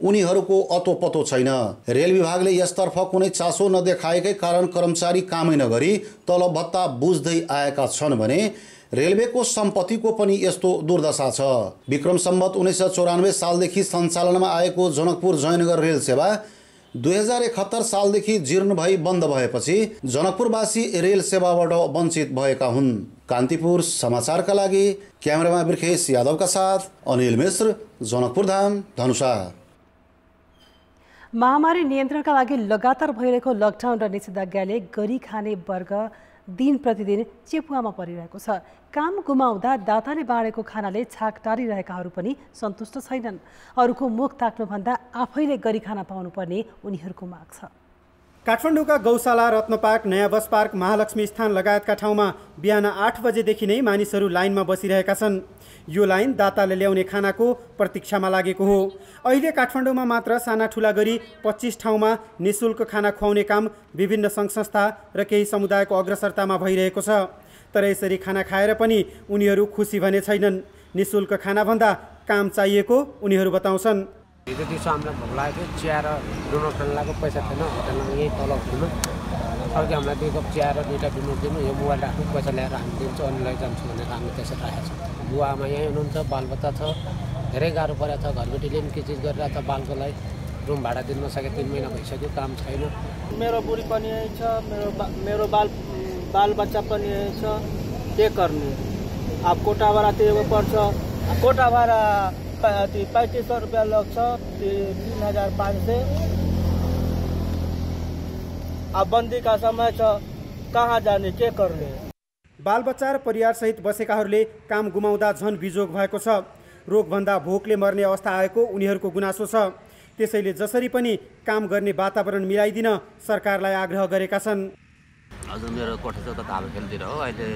उनीहरूको अतोपतो छैन। रेल विभागले यसतर्फ कुनै चासो नदेखाएकै कारण कर्मचारी कामै नगरी तलब भत्ता बुझ्दै आएका छन् भने रेलवेको सम्पत्तिको पनि यस्तो दुर्दशा छ। विक्रम सम्वत 1994 सालदेखि सञ्चालनमा आएको जनकपुर जयनगर रेल सेवा 2071 सालदेखि जीर्ण भई बन्द भएपछि जनकपुरवासी रेल सेवाबाट वञ्चित भएका हुन्। कान्तिपुर समाचारका लागि क्यामेरामा बिर्खेश यादवका साथ अनिल मिश्र, जनकपुर धाम, धनुषा। महामारी नियन्त्रणका लागि लगातार भइरहेको लकडाउन र निषेधाज्ञाले गरी खाने वर्ग दिन प्रतिदिन चेपुवामा परिरहेको छ। काम गुमाउँदा दाताले बाँडेको खानाले छाक टारिरहेकाहरू पनि सन्तुष्ट छैनन्। अरूको मुख ताक्नुभन्दा आफैले गरी खाना पाउनुपर्ने उनीहरूको माग छ। काठमाडौँका गौशाला, रत्नपार्क, नयाँ बस पार्क, महालक्ष्मी स्थान लगायतका ठाउँमा बिहान 8 बजेदेखि नै मानिसहरू लाइनमा बसिरहेका छन्। यो लाइन दाताले ल्याउने खानाको प्रतीक्षामा लागेको हो। अहिले काठमाडौँमा मात्र साना ठुला गरी 25 ठाउँमा निःशुल्क खाना खुवाउने काम विभिन्न सङ्घ संस्था र केही समुदायको अग्रसरतामा भइरहेको छ। तर यसरी खाना खाएर पनि उनीहरू खुसी भने छैनन्। निःशुल्क खानाभन्दा काम चाहिएको उनीहरू बताउँछन्। हिजो दिउँसो हामीलाई भोक लागेको थियो, चिया र डुनर खान लागेको, पैसा थिएन, होटलमा यही तल होटलमा सरले हामीलाई 2 कप चिया र 2टा डुनर दिनु, यो मोबाइल राख्नु, पैसा ल्याएर हामी दिन्छौँ अनि लैजान्छु भनेर हामी त्यसरी राखेको छौँ। बुवा आमा यहीँ हुनुहुन्छ, बालबच्चा छ, धेरै गाह्रो परेको छ। घरबेटीले पनि के चिज गरिरहेको छ, बालको लागि रुम भाडा दिन नसके 3 महिना भइसक्यो, काम छैन। मेरो बुढी पनि यही छ, मेरो बालबच्चा पनि यही छ, के गर्ने। अब कोटा भाडा तिर्नु पर्छ, कोटा भाडा 3500 रुपियाँ लाग्छ, 3500। अब बन्दीका समय छ, कहाँ जाने, के गर्ने। बालबच्चा र परिवारसहित बसेकाहरूले काम गुमाउँदा झन बिजोग भएको छ। रोगभन्दा भोकले मर्ने अवस्था आएको उनीहरूको गुनासो छ। त्यसैले जसरी पनि काम गर्ने वातावरण मिलाइदिन सरकारलाई आग्रह गरेका छन्। हजुर, मेरो कोठा चाहिँ उता धालोखेलतिर हो। अहिले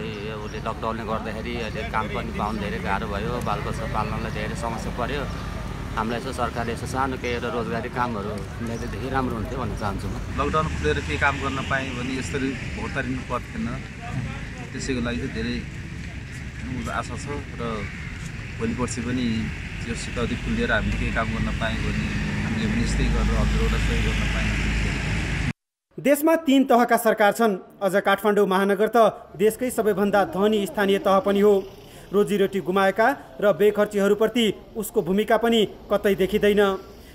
उसले लकडाउनले गर्दाखेरि अहिले काम पनि पाउनु धेरै गाह्रो भयो, बालबच्चा पाल्नलाई धेरै समस्या पर्यो। हामीलाई यसो सरकारले यसो सानो केही एउटा रोजगारी कामहरू मिलाइदिए धेरै राम्रो हुन्थ्यो भन्न चाहन्छु म। लकडाउन खुलेर केही काम गर्न पाएँ भने यसरी भोग्तारिनु पर्थेन, त्यसैको लागि चाहिँ धेरै आशा छ र भोलि पर्सि पनि यो सितौती खुलेर हामीले केही काम गर्न पाएँ भने हामीले पनि यस्तै गरेर हजुरहरूलाई सहयोग गर्न पाएँ। देशमा 3 तहका सरकार छन्। अझ काठमाडौँ महानगर त देशकै सबैभन्दा धनी स्थानीय तह पनि हो। रोजीरोटी गुमाएका र बेखर्चीहरूप्रति उसको भूमिका पनि कतै देखिँदैन।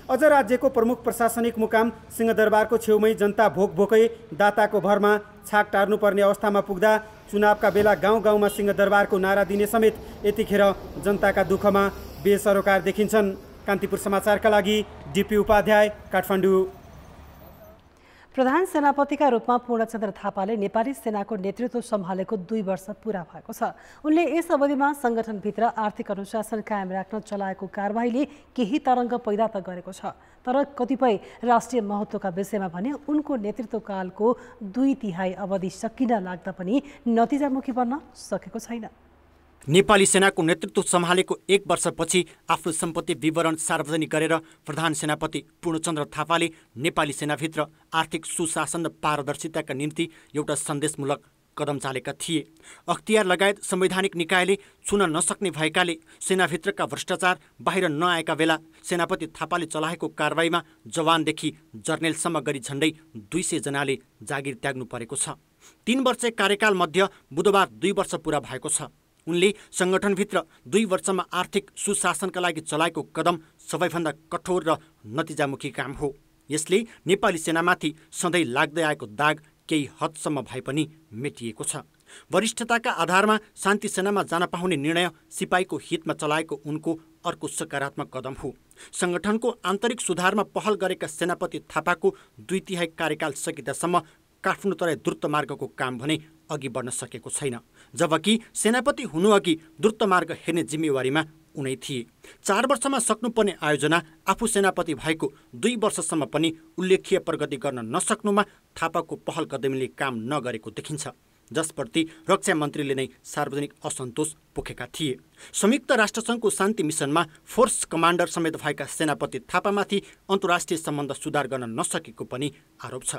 अझ राज्यको प्रमुख प्रशासनिक मुकाम सिंहदरबारको छेउमै जनता भोकै दाताको भरमा छाक टार्नुपर्ने अवस्थामा पुग्दा चुनावका बेला गाउँ गाउँमा सिंहदरबारको नारा दिने समेत यतिखेर जनताका दुःखमा बेसरोकार देखिन्छन्। कान्तिपुर समाचारका लागि डिपी उपाध्याय, काठमाडौँ। प्रधान सेनापतिका रूपमा पूर्णचन्द्र थापाले नेपाली सेनाको नेतृत्व सम्हालेको 2 वर्ष पूरा भएको छ। उनले यस अवधिमा संगठनभित्र आर्थिक अनुशासन कायम राख्न चलाएको कारबाहीले केही तरङ्ग पैदा त गरेको छ, तर कतिपय राष्ट्रिय महत्त्वका विषयमा भने उनको नेतृत्वकालको 2/3 अवधि सकिन लाग्दा पनि नतिजामुखी बन्न सकेको छैन। नेपाली सेनाको नेतृत्व सम्हालेको 1 वर्षपछि आफ्नो सम्पत्ति विवरण सार्वजनिक गरेर प्रधान सेनापति पूर्णचन्द्र थापाले नेपाली सेनाभित्र आर्थिक सुशासन र पारदर्शिताका निम्ति एउटा सन्देशमूलक कदम चालेका थिए। अख्तियार लगायत संवैधानिक निकायले छुन नसक्ने भएकाले सेनाभित्रका भ्रष्टाचार बाहिर नआएका बेला सेनापति थापाले चलाएको कारबाहीमा जवानदेखि जर्नेलसम्म गरी झण्डै 200 जनाले जागिर त्याग्नु परेको छ। 3 वर्ष कार्यकाल मध्ये बुधबार 2 वर्ष पूरा भएको छ। उनले संगठनभित्र 2 वर्षमा आर्थिक सुशासनका लागि चलाएको कदम सबैभन्दा कठोर र नतिजामुखी काम हो। यसले नेपाली सेनामाथि सधैँ लाग्दै आएको दाग केही हदसम्म भए पनि मेटिएको छ। वरिष्ठताका आधारमा शान्ति सेनामा जान पाउने निर्णय सिपाहीको हितमा चलाएको उनको अर्को सकारात्मक कदम हो। संगठनको आन्तरिक सुधारमा पहल गरेका सेनापति थापाको 2/3 कार्यकाल सकिदासम्म काठमाडौँ तराई द्रुत मार्गको काम भने अघि बढ्न सकेको छैन, जबकि सेनापति हुनुअघि द्रुत मार्ग हेर्ने जिम्मेवारीमा उनै थिए। 4 वर्षमा सक्नुपर्ने आयोजना आफू सेनापति भएको 2 वर्षसम्म पनि उल्लेख्य प्रगति गर्न नसक्नुमा थापाको पहल कदमीले काम नगरेको देखिन्छ, जसप्रति रक्षा मन्त्रीले नै सार्वजनिक असन्तोष पोखेका थिए। संयुक्त राष्ट्रसङ्घको शान्ति मिसनमा फोर्स कमान्डर समेत भएका सेनापति थापामाथि अन्तर्राष्ट्रिय सम्बन्ध सुधार गर्न नसकेको पनि आरोप छ।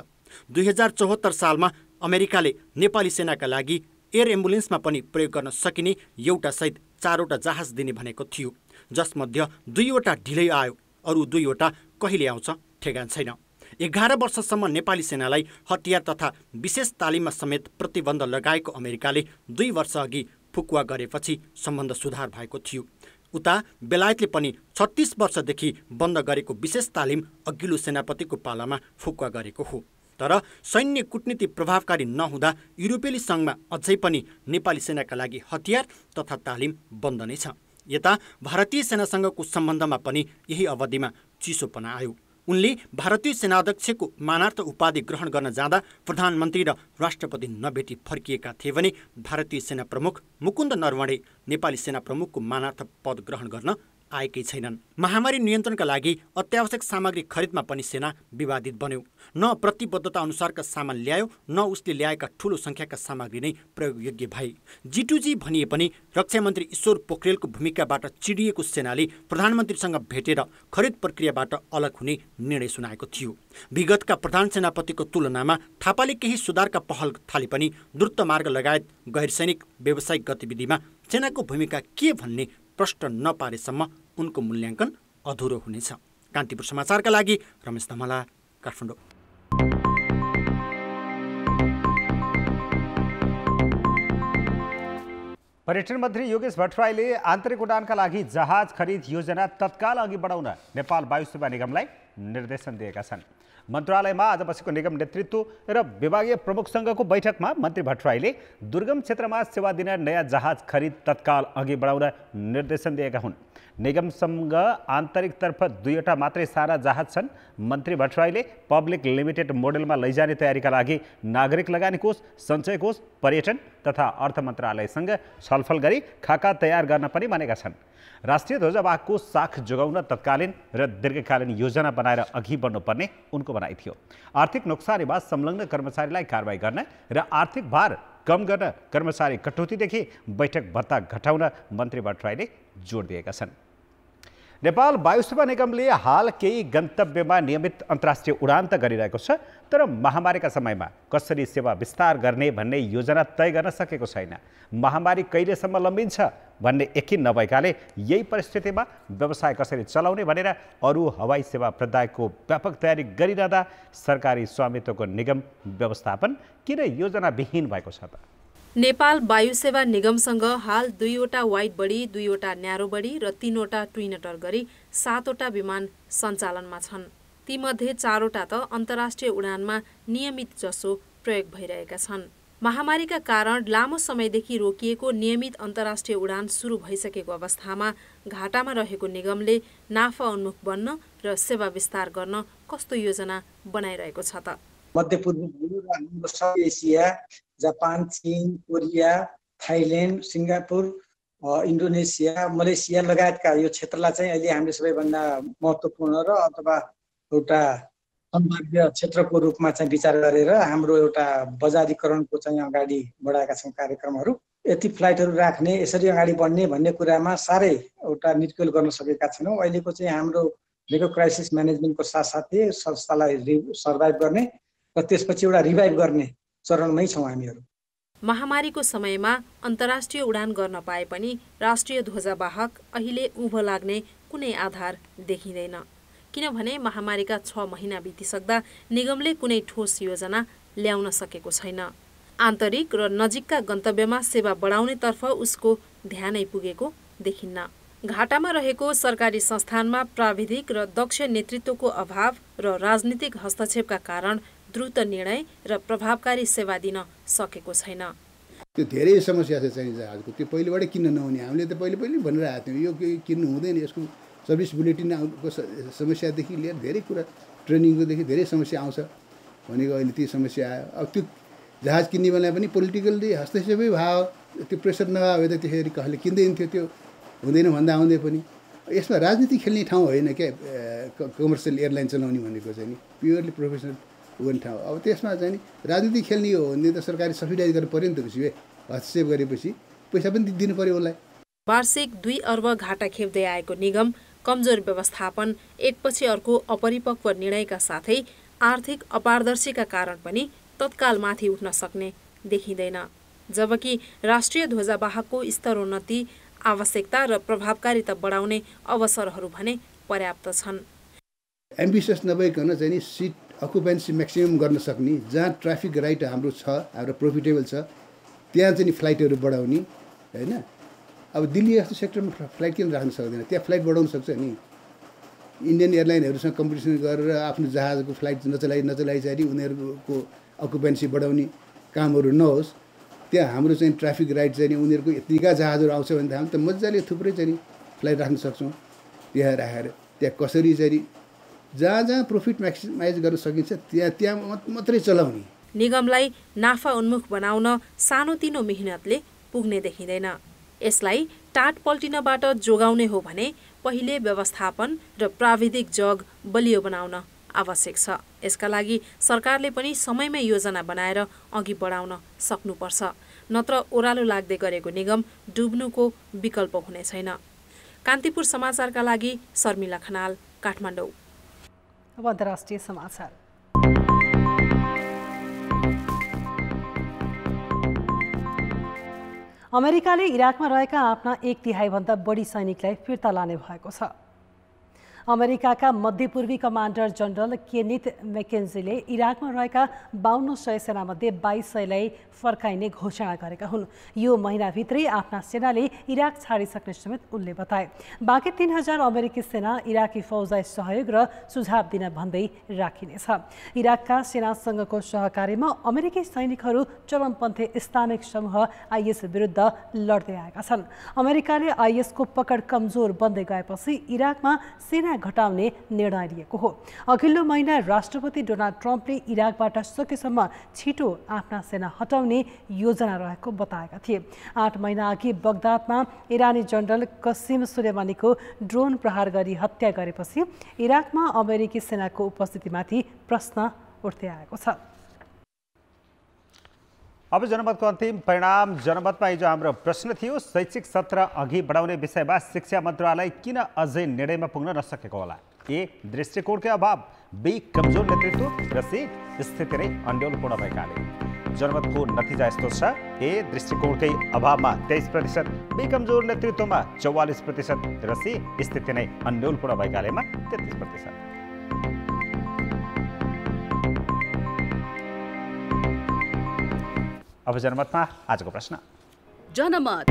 2074 सालमा अमेरिकाले नेपाली सेनाका लागि एयर एम्बुलेन्समा पनि प्रयोग गर्न सकिने एउटा सहित 4वटा जहाज दिने भनेको थियो, जसमध्ये 2वटा ढिलै आयो, अरू 2वटा कहिले आउँछ ठेगान छैन। 11 वर्षसम्म नेपाली सेनालाई हतियार तथा विशेष तालिममा समेत प्रतिबन्ध लगाएको अमेरिकाले 2 वर्ष अघि फुकुवा गरेपछि सम्बन्ध सुधार भएको थियो। उता बेलायतले पनि 36 वर्षदेखि बन्द गरेको विशेष तालिम अघिल्लो सेनापतिको पालामा फुकुवा गरेको हो। तर सैन्य कूटनीति प्रभावकारी नहुँदा युरोपेली सङ्घमा अझै पनि नेपाली सेनाका लागि हतियार तथा तालिम बन्द नै छ। यता भारतीय सेनासँगको सम्बन्धमा पनि यही अवधिमा चिसोपना आयो। उनले भारतीय सेनाध्यक्षको मानार्थ उपाधि ग्रहण गर्न जाँदा प्रधानमन्त्री र राष्ट्रपति नभेटी फर्किएका थिए भने भारतीय सेना प्रमुख मुकुन्द नरवणे नेपाली सेना प्रमुखको मानार्थ पद ग्रहण गर्न आएकै छैनन्। महामारी नियन्त्रणका लागि अत्यावश्यक सामग्री खरिदमा पनि सेना विवादित बन्यो। न प्रतिबद्धता अनुसारका सामान ल्यायो, न उसले ल्याएका ठूलो संख्याका सामग्री नै प्रयोगयोग्य भए। G2G भनिए पनि रक्षा मन्त्री ईश्वर पोखरेलको भूमिकाबाट चिडिएको सेनाले प्रधानमन्त्रीसँग भेटेर खरिद प्रक्रियाबाट अलग हुने निर्णय सुनाएको थियो। विगतका प्रधान सेनापतिको तुलनामा थापाले केही सुधारका पहल थाले पनि द्रुत मार्ग लगायत गैर सैनिक व्यावसायिक गतिविधिमा सेनाको भूमिका के भन्ने प्रश्न नपारेसम्म उनको मूल्याङ्कन अधुरो हुनेछ। कान्तिपुर समाचारका लागि रमेश धमला, काठमाडौँ। पर्यटन मन्त्री योगेश भट्टराईले आन्तरिक उडानका लागि जहाज खरिद योजना तत्काल अघि बढाउन नेपाल वायु सेवा निगमलाई निर्देशन दिएका छन्। मन्त्रालयमा आज बसेको निगम नेतृत्व र विभागीय प्रमुखसँगको बैठकमा मन्त्री भट्टराईले दुर्गम क्षेत्रमा सेवा दिने नयाँ जहाज खरिद तत्काल अघि बढाउन निर्देशन दिएका हुन्। निगमसँग आन्तरिकतर्फ 2वटा मात्रै सारा जहाज छन्। मन्त्री भट्टराईले पब्लिक लिमिटेड मोडेलमा लैजाने तयारीका लागि नागरिक लगानी कोष, सञ्चय कोष, पर्यटन तथा अर्थ मन्त्रालयसँग छलफल गरी खाका तयार गर्न पनि भनेका छन्। राष्ट्रिय ध्वजवाहकको साख जोगाउन तत्कालीन र दीर्घकालीन योजना बनाएर अघि बढ्नुपर्ने उनको भनाइ थियो। आर्थिक नोक्सानीमा संलग्न कर्मचारीलाई कारबाही गर्न र आर्थिक भार कम गर्न कर्मचारी कटौतीदेखि बैठक भत्ता घटाउन मन्त्री भट्टराईले जोड दिएका छन्। नेपाल वायुसेवा निगमले हाल केही गन्तव्यमा नियमित अन्तर्राष्ट्रिय उडान त गरिरहेको छ, तर महामारीका समयमा कसरी सेवा विस्तार गर्ने भन्ने योजना तय गर्न सकेको छैन। महामारी कहिलेसम्म लम्बिन्छ भन्ने यकिन नभएकाले यही परिस्थितिमा व्यवसाय कसरी चलाउने भनेर अरू हवाई सेवा प्रदायकको व्यापक तयारी गरिरहँदा सरकारी स्वामित्वको निगम व्यवस्थापन किन योजनाविहीन भएको छ त? नेपाल वायुसेवा निगमसँग हाल 2वटा वाइड बडी, 2वटा न्यारो बडी र 3वटा ट्विनटर गरी 7वटा विमान सञ्चालनमा छन्। तीमध्ये 4वटा त अन्तर्राष्ट्रिय उडानमा नियमित जसो प्रयोग भइरहेका छन्। महामारीका कारण लामो समयदेखि रोकिएको नियमित अन्तर्राष्ट्रिय उडान सुरु भइसकेको अवस्थामा घाटामा रहेको निगमले नाफा उन्मुख बन्न र सेवा विस्तार गर्न कस्तो योजना बनाइरहेको छ त? मध्यपूर्व र साउथ एसिया, जापान, चीन, Korea, Thailand, Singapore, Indonesia, Malaysia लगायतका यो क्षेत्रलाई चाहिँ अहिले हामीले सबैभन्दा महत्त्वपूर्ण र अथवा एउटा सम्भाव्य क्षेत्रको रूपमा चाहिँ विचार गरेर हाम्रो एउटा बजारीकरणको चाहिँ अगाडि बढाएका छौँ कार्यक्रमहरू। यति फ्लाइटहरू राख्ने, यसरी अगाडि बढ्ने भन्ने कुरामा साह्रै एउटा निर्क्युल गर्न सकेका छैनौँ। अहिलेको चाहिँ हाम्रो भनेको क्राइसिस म्यानेजमेन्टको साथसाथै संस्थालाई सर्भाइभ गर्ने र त्यसपछि एउटा रिभाइभ गर्ने चरणमै छौँ हामीहरू। महामारीको समयमा अन्तर्राष्ट्रिय उडान गर्न पाए पनि राष्ट्रिय ध्वजवाहक अहिले उँभो लाग्ने कुनै आधार देखिँदैन, किनभने महामारीका 6 महिना बितिसक्दा निगमले कुनै ठोस योजना ल्याउन सकेको छैन। आन्तरिक र नजिकका गन्तव्यमा सेवा बढाउनेतर्फ उसको ध्यानै पुगेको देखिन्न। घाटामा रहेको सरकारी संस्थानमा प्राविधिक र दक्ष नेतृत्वको अभाव र राजनीतिक हस्तक्षेपका कारण द्रुत निर्णय र प्रभावकारी सेवा दिन सकेको छैन। त्यो धेरै समस्या छ चाहिँ जहाजको, त्यो पहिलेबाटै किन्न नहुने। हामीले त पहिले भनेर आएको थियौँ यो किन्नु हुँदैन, यसको सर्भिस बुलेटिनको समस्यादेखि लिएर धेरै कुरा, ट्रेनिङकोदेखि धेरै समस्या आउँछ भनेको अहिले त्यो समस्या आयो। अब त्यो जहाज किन्ने बेला पनि पोलिटिकल्ली हस्तक्षेपै भयो, त्यो प्रेसर नभए त त्यसरी कसैले किन्दैन थियो। त्यो हुँदैन भन्दा हुँदै पनि यसमा राजनीति खेल्ने ठाउँ होइन क्या। कमर्सियल एयरलाइन चलाउने भनेको चाहिँ नि प्योरली प्रोफेसनल हुने ठाउँ। अब त्यसमा चाहिँ नि राजनीति खेल्ने हो भने त सरकारले सब्सिडाइज गर्नु पऱ्यो नि त। त्यसो भए हस्तक्षेप गरेपछि पैसा पनि दिनु पऱ्यो उसलाई। वार्षिक 2 अर्ब घाटा खेप्दै आएको निगम कमजोर व्यवस्थापन, एकपछि अर्को अपरिपक्व निर्णयका साथै आर्थिक अपारदर्शीका कारण पनि तत्काल माथि उठ्न सक्ने देखिँदैन। जबकि राष्ट्रिय ध्वजवाहकको स्तरोन्नति, आवश्यकता र प्रभावकारिता बढाउने अवसरहरू भने पर्याप्त छन्। एम्बिसियस नभइकन चाहिँ नि सिट अकुपेन्सी म्याक्सिमम गर्न सक्ने, जहाँ ट्राफिक राइट हाम्रो छ, हाम्रो प्रफिटेबल छ, त्यहाँ चाहिँ नि फ्लाइटहरू बढाउने होइन। अब दिल्ली जस्तो सेक्टरमा फ्लाइट किन राख्न सक्दैन? त्यहाँ फ्लाइट बढाउन सक्छ नि। इन्डियन एयरलाइनहरूसँग कम्पिटिसन गरेर आफ्नो जहाजको फ्लाइट नचलाई चाहिँ उनीहरूको अकुपेन्सी बढाउने कामहरू नहोस्। त्यहाँ हाम्रो चाहिँ ट्राफिक राइट चाहिँ उनीहरूको यतिका जहाजहरू आउँछ भने हामी त मजाले थुप्रै चाहिँ फ्लाइट राख्न सक्छौँ। त्यहाँ राखेर त्यहाँ कसरी चाहिँ जहाँ प्रफिट म्याक्सिमाइज गर्न सकिन्छ त्यहाँ मात्रै चलाउने। निगमलाई नाफा उन्मुख बनाउन सानोतिनो मेहनतले पुग्ने देखिँदैन। यसलाई टाट पल्टिनबाट जोगाउने हो भने पहिले व्यवस्थापन र प्राविधिक जग बलियो बनाउन आवश्यक छ। यसका लागि सरकारले पनि समयमै योजना बनाएर अघि बढाउन सक्नुपर्छ, नत्र ओह्रालो लाग्दै गरेको निगम डुब्नुको विकल्प हुने छैन। कान्तिपुर समाचारका लागि शर्मिला खनाल, काठमाडौँ। अब अन्तर्राष्ट्रिय समाचार। अमेरिकाले इराकमा रहेका आफ्ना 1/3 भन्दा बढी सैनिकलाई फिर्ता लाने भएको छ। अमेरिकाका मध्यपूर्वी कमान्डर जनरल केनिथ मैकेन्जीले इराकमा रहेका 5200 सेनामध्ये 2200लाई फर्काइने घोषणा गरेका हुन्। यो महिनाभित्रै आफ्ना सेनाले इराक छाडिसक्ने समेत उनले बताए। बाँकी 3000 अमेरिकी सेना इराकी फौजलाई सहयोग र सुझाव दिन भन्दै राखिनेछ। इराकका सेनासँगको सहकार्यमा अमेरिकी सैनिकहरू चरमपन्थी इस्लामिक समूह आइएस विरुद्ध लड्दै आएका छन्। अमेरिकाले आइएसको पकड कमजोर बन्दै गएपछि इराकमा सेना घटाउने निर्णय लिएको हो। अघिल्लो महिना राष्ट्रपति डोनाल्ड ट्रम्पले इराकबाट सकेसम्म छिटो आफ्ना सेना हटाउने योजना रहेको बताएका थिए। 8 महिना अघि बगदादमा इरानी जनरल कसिम सुलेमानीको ड्रोन प्रहार गरी हत्या गरेपछि इराकमा अमेरिकी सेनाको उपस्थितिमाथि प्रश्न उठ्दै आएको छ। अब जनमतको अन्तिम परिणाम। जनमतमा हिजो हाम्रो प्रश्न थियो, शैक्षिक सत्र अघि बढाउने विषयमा शिक्षा मन्त्रालय किन अझै निर्णयमा पुग्न नसकेको होला? ए, दृष्टिकोणकै अभाव, बी, कमजोर नेतृत्व र सी, स्थिति नै अन्योलपूर्ण भएकाले। जनमतको नतिजा यस्तो छ, ए, दृष्टिकोणकै अभावमा 23%, बी, कमजोर नेतृत्वमा 44% र सी, स्थिति नै अन्योलपूर्ण भएकालेमा 33%। अब जनमतमा आजको प्रश्न। जनमत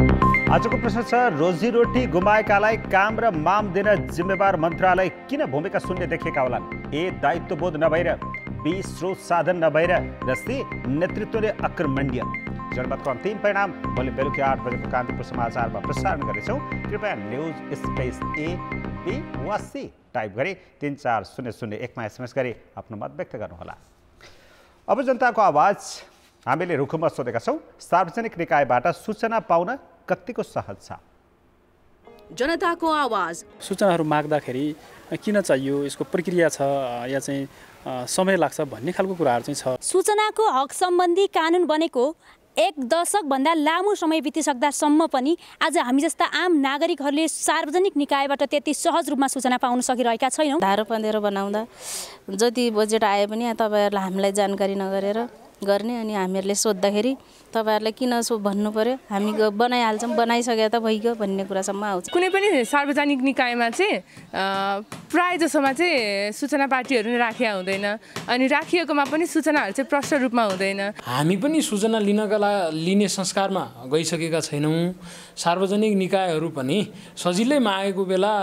आजको प्रश्न छ, रोजीरोटी गुमाएकालाई काम र माम दिन जिम्मेवार मन्त्रालय किन भूमिका शून्य देखेका होलान्? ए, दायित्वबोध नभएर, बी, स्रोत साधन नभएर र सी, नेतृत्वले अकर्मण्य। जनमतको अन्तिम परिणाम भोलि बेलुकी 8 बजेको कान्तिपुर समाचारमा प्रसारण गर्नेछौँ। कृपया न्युज स्पेस ए, बी वा सी टाइप गरी 34001मा SMS गरी आफ्नो मत व्यक्त गर्नुहोला। अब जनताको आवाज हामीले रुखुममा सोधेका छौँ, सार्वजनिक निकायबाट सूचना पाउन कतिको सहज छ? जनताको आवाज। सूचनाहरू माग्दाखेरि किन चाहियो, यसको प्रक्रिया छ या चाहिँ समय लाग्छ भन्ने खालको कुराहरू चाहिँ छ। सूचनाको हक सम्बन्धी कानुन बनेको 1 दशकभन्दा लामो समय बितिसक्दासम्म पनि आज हामी जस्ता आम नागरिकहरूले सार्वजनिक निकायबाट त्यति सहज रूपमा सूचना पाउन सकिरहेका छैनौँ। धारो पँधेरो बनाउँदा जति बजेट आए पनि तपाईँहरूलाई हामीलाई जानकारी नगरेर गर्ने, अनि हामीहरूले सोद्धाखेरि तपाईँहरूलाई किन सो भन्नु पर्यो, हामी बनाइहाल्छौँ, बनाइसके त भइगयो भन्ने कुरासम्म आउँछ। कुनै पनि सार्वजनिक निकायमा चाहिँ प्राय जसोमा चाहिँ सूचना पार्टीहरू नै राखिया हुँदैन, अनि राखिएकोमा पनि सूचनाहरू चाहिँ प्रष्ट रूपमा हुँदैन। हामी पनि सूचना लिने संस्कारमा गइसकेका छैनौँ। सार्वजनिक निकायहरू पनि सजिलै मागेको बेला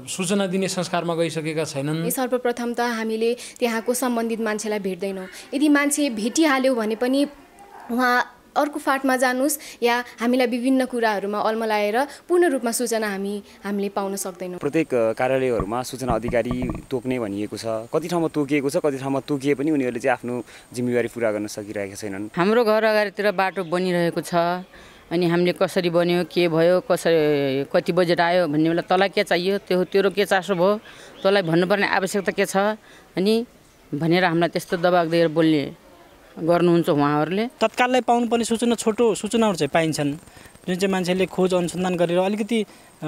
सूचना दिने संस्कारमा गइसकेका छैनन्। सर्वप्रथम त हामीले त्यहाँको सम्बन्धित मान्छेलाई भेट्दैनौँ। यदि मान्छे भेटिहाल्यो भने पनि उहाँ अर्को फाँटमा जानुहोस् या हामीलाई विभिन्न कुराहरूमा अल्मलाएर पूर्ण रूपमा सूचना हामीले पाउन सक्दैनौँ। प्रत्येक कार्यालयहरूमा सूचना अधिकारी तोक्ने भनिएको छ, कति ठाउँमा तोकिएको छ, कति ठाउँमा तोकिए पनि उनीहरूले चाहिँ आफ्नो जिम्मेवारी पुरा गर्न सकिरहेका छैनन्। हाम्रो घर अगाडितिर बाटो बनिरहेको छ, अनि हामीले कसरी बन्यो, के भयो, कसरी कति बजेट आयो भन्ने बेला तँलाई के चाहियो, तेरो के चासो भयो, तँलाई भन्नुपर्ने आवश्यकता के छ अनि भनेर हामीलाई त्यस्तो दबाब दिएर बोल्ने गर्नुहुन्छ उहाँहरूले। तत्काललाई पाउनुपर्ने सूचना छोटो सूचनाहरू चाहिँ पाइन्छन्, जुन चाहिँ मान्छेले खोज अनुसन्धान गरेर अलिकति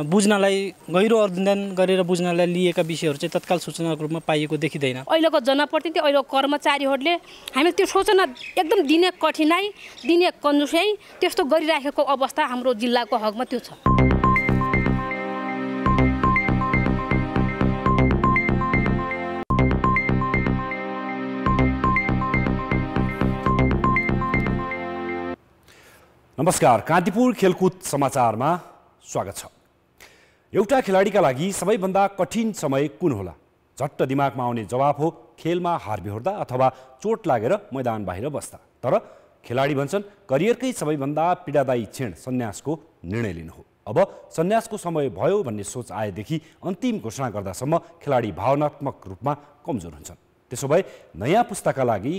बुझ्नलाई, गहिरो अध्ययन गरेर बुझ्नलाई लिएका विषयहरू चाहिँ तत्काल सूचनाको रूपमा पाइएको देखिँदैन। अहिलेको जनप्रतिनिधि, अहिलेको कर्मचारीहरूले हामी त्यो सूचना एकदम दिने कठिनाइ, दिने कन्जुसाइ त्यस्तो गरिराखेको अवस्था हाम्रो जिल्लाको हकमा त्यो छ। नमस्कार, कान्तिपुर खेलकुद समाचारमा स्वागत छ। एउटा खेलाडीका लागि सबैभन्दा कठिन समय कुन होला? झट्ट दिमागमा आउने जवाफ हो खेलमा हार बिहोर्दा अथवा चोट लागेर मैदान बाहिर बस्दा। तर खेलाडी भन्छन् करियरकै सबैभन्दा पीडादायी क्षण सन्यासको निर्णय लिनु हो। अब सन्यासको समय भयो भन्ने सोच आएदेखि अन्तिम घोषणा गर्दासम्म खेलाडी भावनात्मक रूपमा कमजोर हुन्छन्। त्यसो भए नयाँ पुस्ताका लागि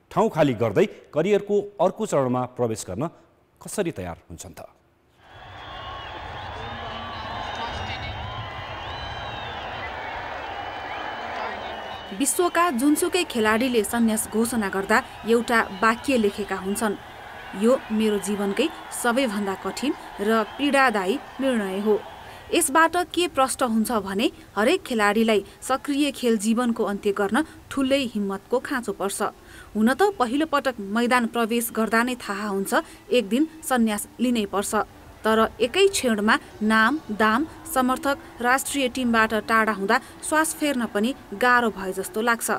ठाउँ खाली गर्दै करियरको अर्को चरणमा प्रवेश गर्न कसरी तयार हुन्छन् त? विश्वका जुनसुकै खेलाडीले सन्यास घोषणा गर्दा एउटा वाक्य लेखेका हुन्छन्, यो मेरो जीवनकै सबैभन्दा कठिन र पीडादायी निर्णय हो। यसबाट के प्रष्ट हुन्छ भने हरेक खेलाडीलाई सक्रिय खेल जीवनको अन्त्य गर्न ठुलै हिम्मतको खाँचो पर्छ। हुन त पहिलो पटक मैदान प्रवेश गर्दा नै थाहा हुन्छ एक दिन सन्यास लिनै पर्छ, तर एकै क्षणमा नाम, दाम, समर्थक, राष्ट्रिय टिमबाट टाढा हुँदा श्वास फेर्न पनि गाह्रो भए जस्तो लाग्छ।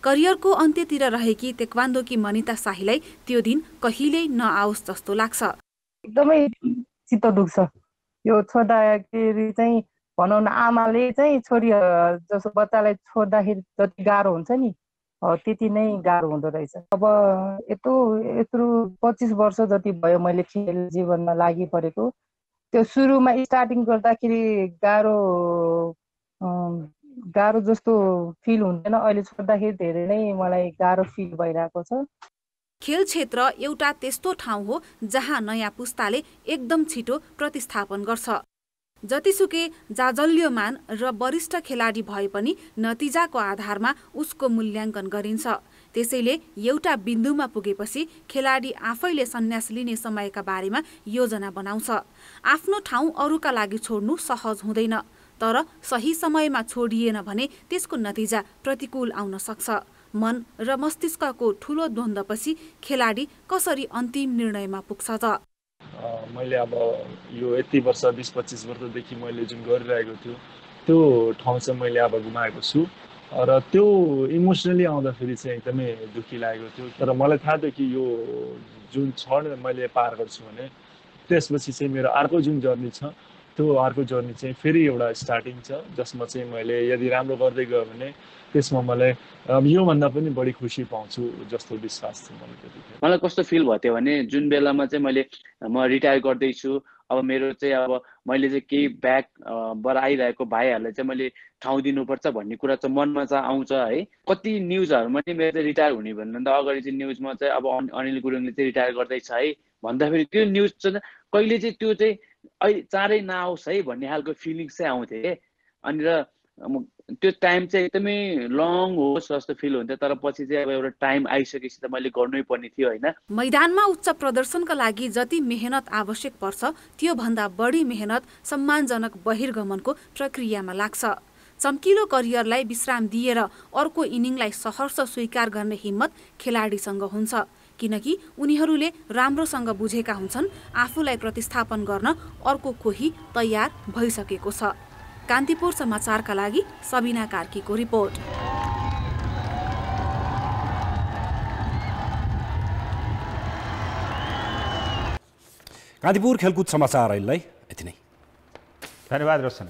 करियरको अन्त्यतिर रहेकी तेक्वान्दोकी मनिता शाहीलाई त्यो दिन कहिल्यै नआओस् जस्तो लाग्छ। एकदमै चित्त दुख्छ। यो छोड्दाखेरि चाहिँ भनौँ न, आमाले चाहिँ छोरी जसो बच्चालाई छोड्दाखेरि जति गाह्रो हुन्छ नि त्यति नै गाह्रो हुँदो रहेछ। अब यत्रो 25 वर्ष जति भयो मैले खेल जीवनमा लागि परेको, त्यो सुरुमा स्टार्टिङ गर्दाखेरि गाह्रो जस्तो फिल हुँदैन, अहिले छोड्दाखेरि धेरै नै मलाई गाह्रो फिल भइरहेको छ। खेल क्षेत्र एउटा त्यस्तो ठाउँ हो जहाँ नयाँ पुस्ताले एकदम छिटो प्रतिस्थापन गर्छ। जतिसुकै जाजल्यमान र वरिष्ठ खेलाडी भए पनि नतिजाको आधारमा उसको मूल्याङ्कन गरिन्छ। त्यसैले एउटा बिन्दुमा पुगेपछि खेलाडी आफैले सन्यास लिने समयका बारेमा योजना बनाउँछ। आफ्नो ठाउँ अरूका लागि छोड्नु सहज हुँदैन, तर सही समयमा छोडिएन भने त्यसको नतिजा प्रतिकूल आउन सक्छ। मन र मस्तिष्कको ठूलो द्वन्द्वपछि खेलाडी कसरी अन्तिम निर्णयमा पुग्छ त? मैले अब यो यति वर्ष 20-25 वर्षदेखि मैले जुन गरिरहेको थियो त्यो ठाउँ चाहिँ मैले अब गुमाएको छु र त्यो इमोसनली आउँदाखेरि चाहिँ एकदमै दुःखी लागेको थियो। तर मलाई थाहा थियो कि यो जुन क्षण मैले पार गर्छु भने त्यसपछि चाहिँ मेरो अर्को जुन जर्नी छ त्यो अर्को जर्नी चाहिँ फेरि एउटा स्टार्टिङ छ, जसमा चाहिँ मैले यदि राम्रो गर्दै गयो भने त्यसमा मलाई योभन्दा पनि बढी खुसी पाउँछु जस्तो विश्वास छ मलाई त्यतिखेर। मलाई कस्तो फिल भयो त्यो भने जुन बेलामा चाहिँ म रिटायर गर्दैछु, अब मेरो चाहिँ अब मैले चाहिँ केही ब्याक बाट आइरहेको भाइहरूलाई चाहिँ मैले ठाउँ दिनुपर्छ भन्ने कुरा चाहिँ मनमा चाहिँ आउँछ है। कति न्युजहरूमा नि मेरो चाहिँ रिटायर हुने भन्दा अगाडि चाहिँ न्युजमा चाहिँ अब अनिल गुरुङले चाहिँ रिटायर गर्दैछ है भन्दाखेरि त्यो न्युज चाहिँ कहिले चाहिँ त्यो चाहिँ अहिले चाँडै नआओस् है भन्ने खालको फिलिङ्स चाहिँ आउँथ्यो के। अनि र त्यो टाइम चाहिँ एकदमै लङ होस् जस्तो फिल हुन्थ्यो, तर पछि चाहिँ अब एउटा टाइम आइसकेपछि त मैले गर्नै पर्ने थियो होइन। मैदानमा उच्च प्रदर्शनका लागि जति मेहनत आवश्यक पर्छ त्यो भन्दा बढी मेहनत सम्मानजनक बहिर्गमनको प्रक्रियामा लाग्छ। चम्किलो करियरलाई विश्राम दिएर अर्को इनिङलाई सहर्ष स्वीकार गर्ने हिम्मत खेलाडीसँग हुन्छ, किनकि उनीहरूले राम्रोसँग बुझेका हुन्छन् आफूलाई प्रतिस्थापन गर्न अर्को कोही तयार भइसकेको छ। कान्तिपुर समाचारका लागि सबिना कार्कीको रिपोर्ट। कान्तिपुर खेलकुद समाचार अहिलेलाई यति नै। धन्यवाद रोशन।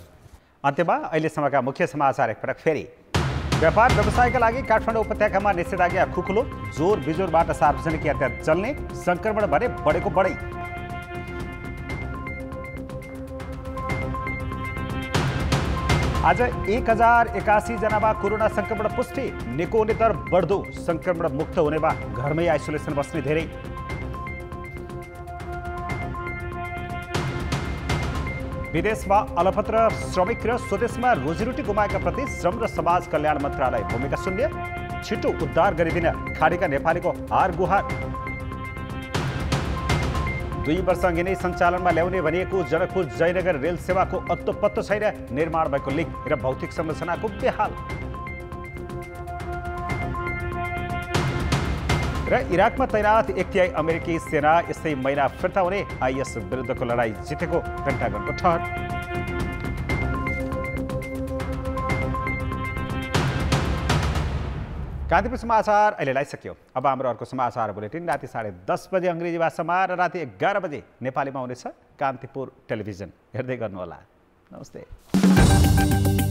अन्त्यमा अहिलेसम्मका मुख्य समाचार एकपटक फेरि। व्यापार व्यवसायका लागि काठमाडौँ उपत्यकामा निषेधाज्ञा खुकुलो, जोर बिजोरबाट सार्वजनिक यातायात चल्ने, संक्रमण भने बढेको बढै। आज 1081 जनामा कोरोना संक्रमण पुष्टि, निको हुने दर बढ्दो, संक्रमण मुक्त हुनेमा घरमै आइसोलेसन बस्ने धेरै। विदेशमा अलपत्र श्रमिक र स्वदेशमा रोजीरोटी गुमाएका प्रति श्रम र समाज कल्याण मन्त्रालय भूमिका शून्य, छिटो उद्धार गरिदिन खाडीका नेपालीको हार गुहार। 2 वर्ष अघि नै सञ्चालनमा ल्याउने भनिएको जनकपुर जयनगर रेल सेवाको अत्तोपत्तो छैन, निर्माण भएको लिङ्क र भौतिक संरचनाको बेहाल। र इराकमा तैनात 1 तिहाई अमेरिकी सेना यस्तै महिना फिर्ता हुने, आइएस विरुद्धको लडाई जितेको पेन्टागनको ठहर। कान्तिपुर समाचार अहिलेलाई सक्यो। अब हाम्रो अर्को समाचार बुलेटिन राति 10:30 बजे अङ्ग्रेजी भाषामा र राति 11 बजे नेपालीमा हुनेछ। कान्तिपुर टेलिभिजन हेर्दै गर्नुहोला। नमस्ते।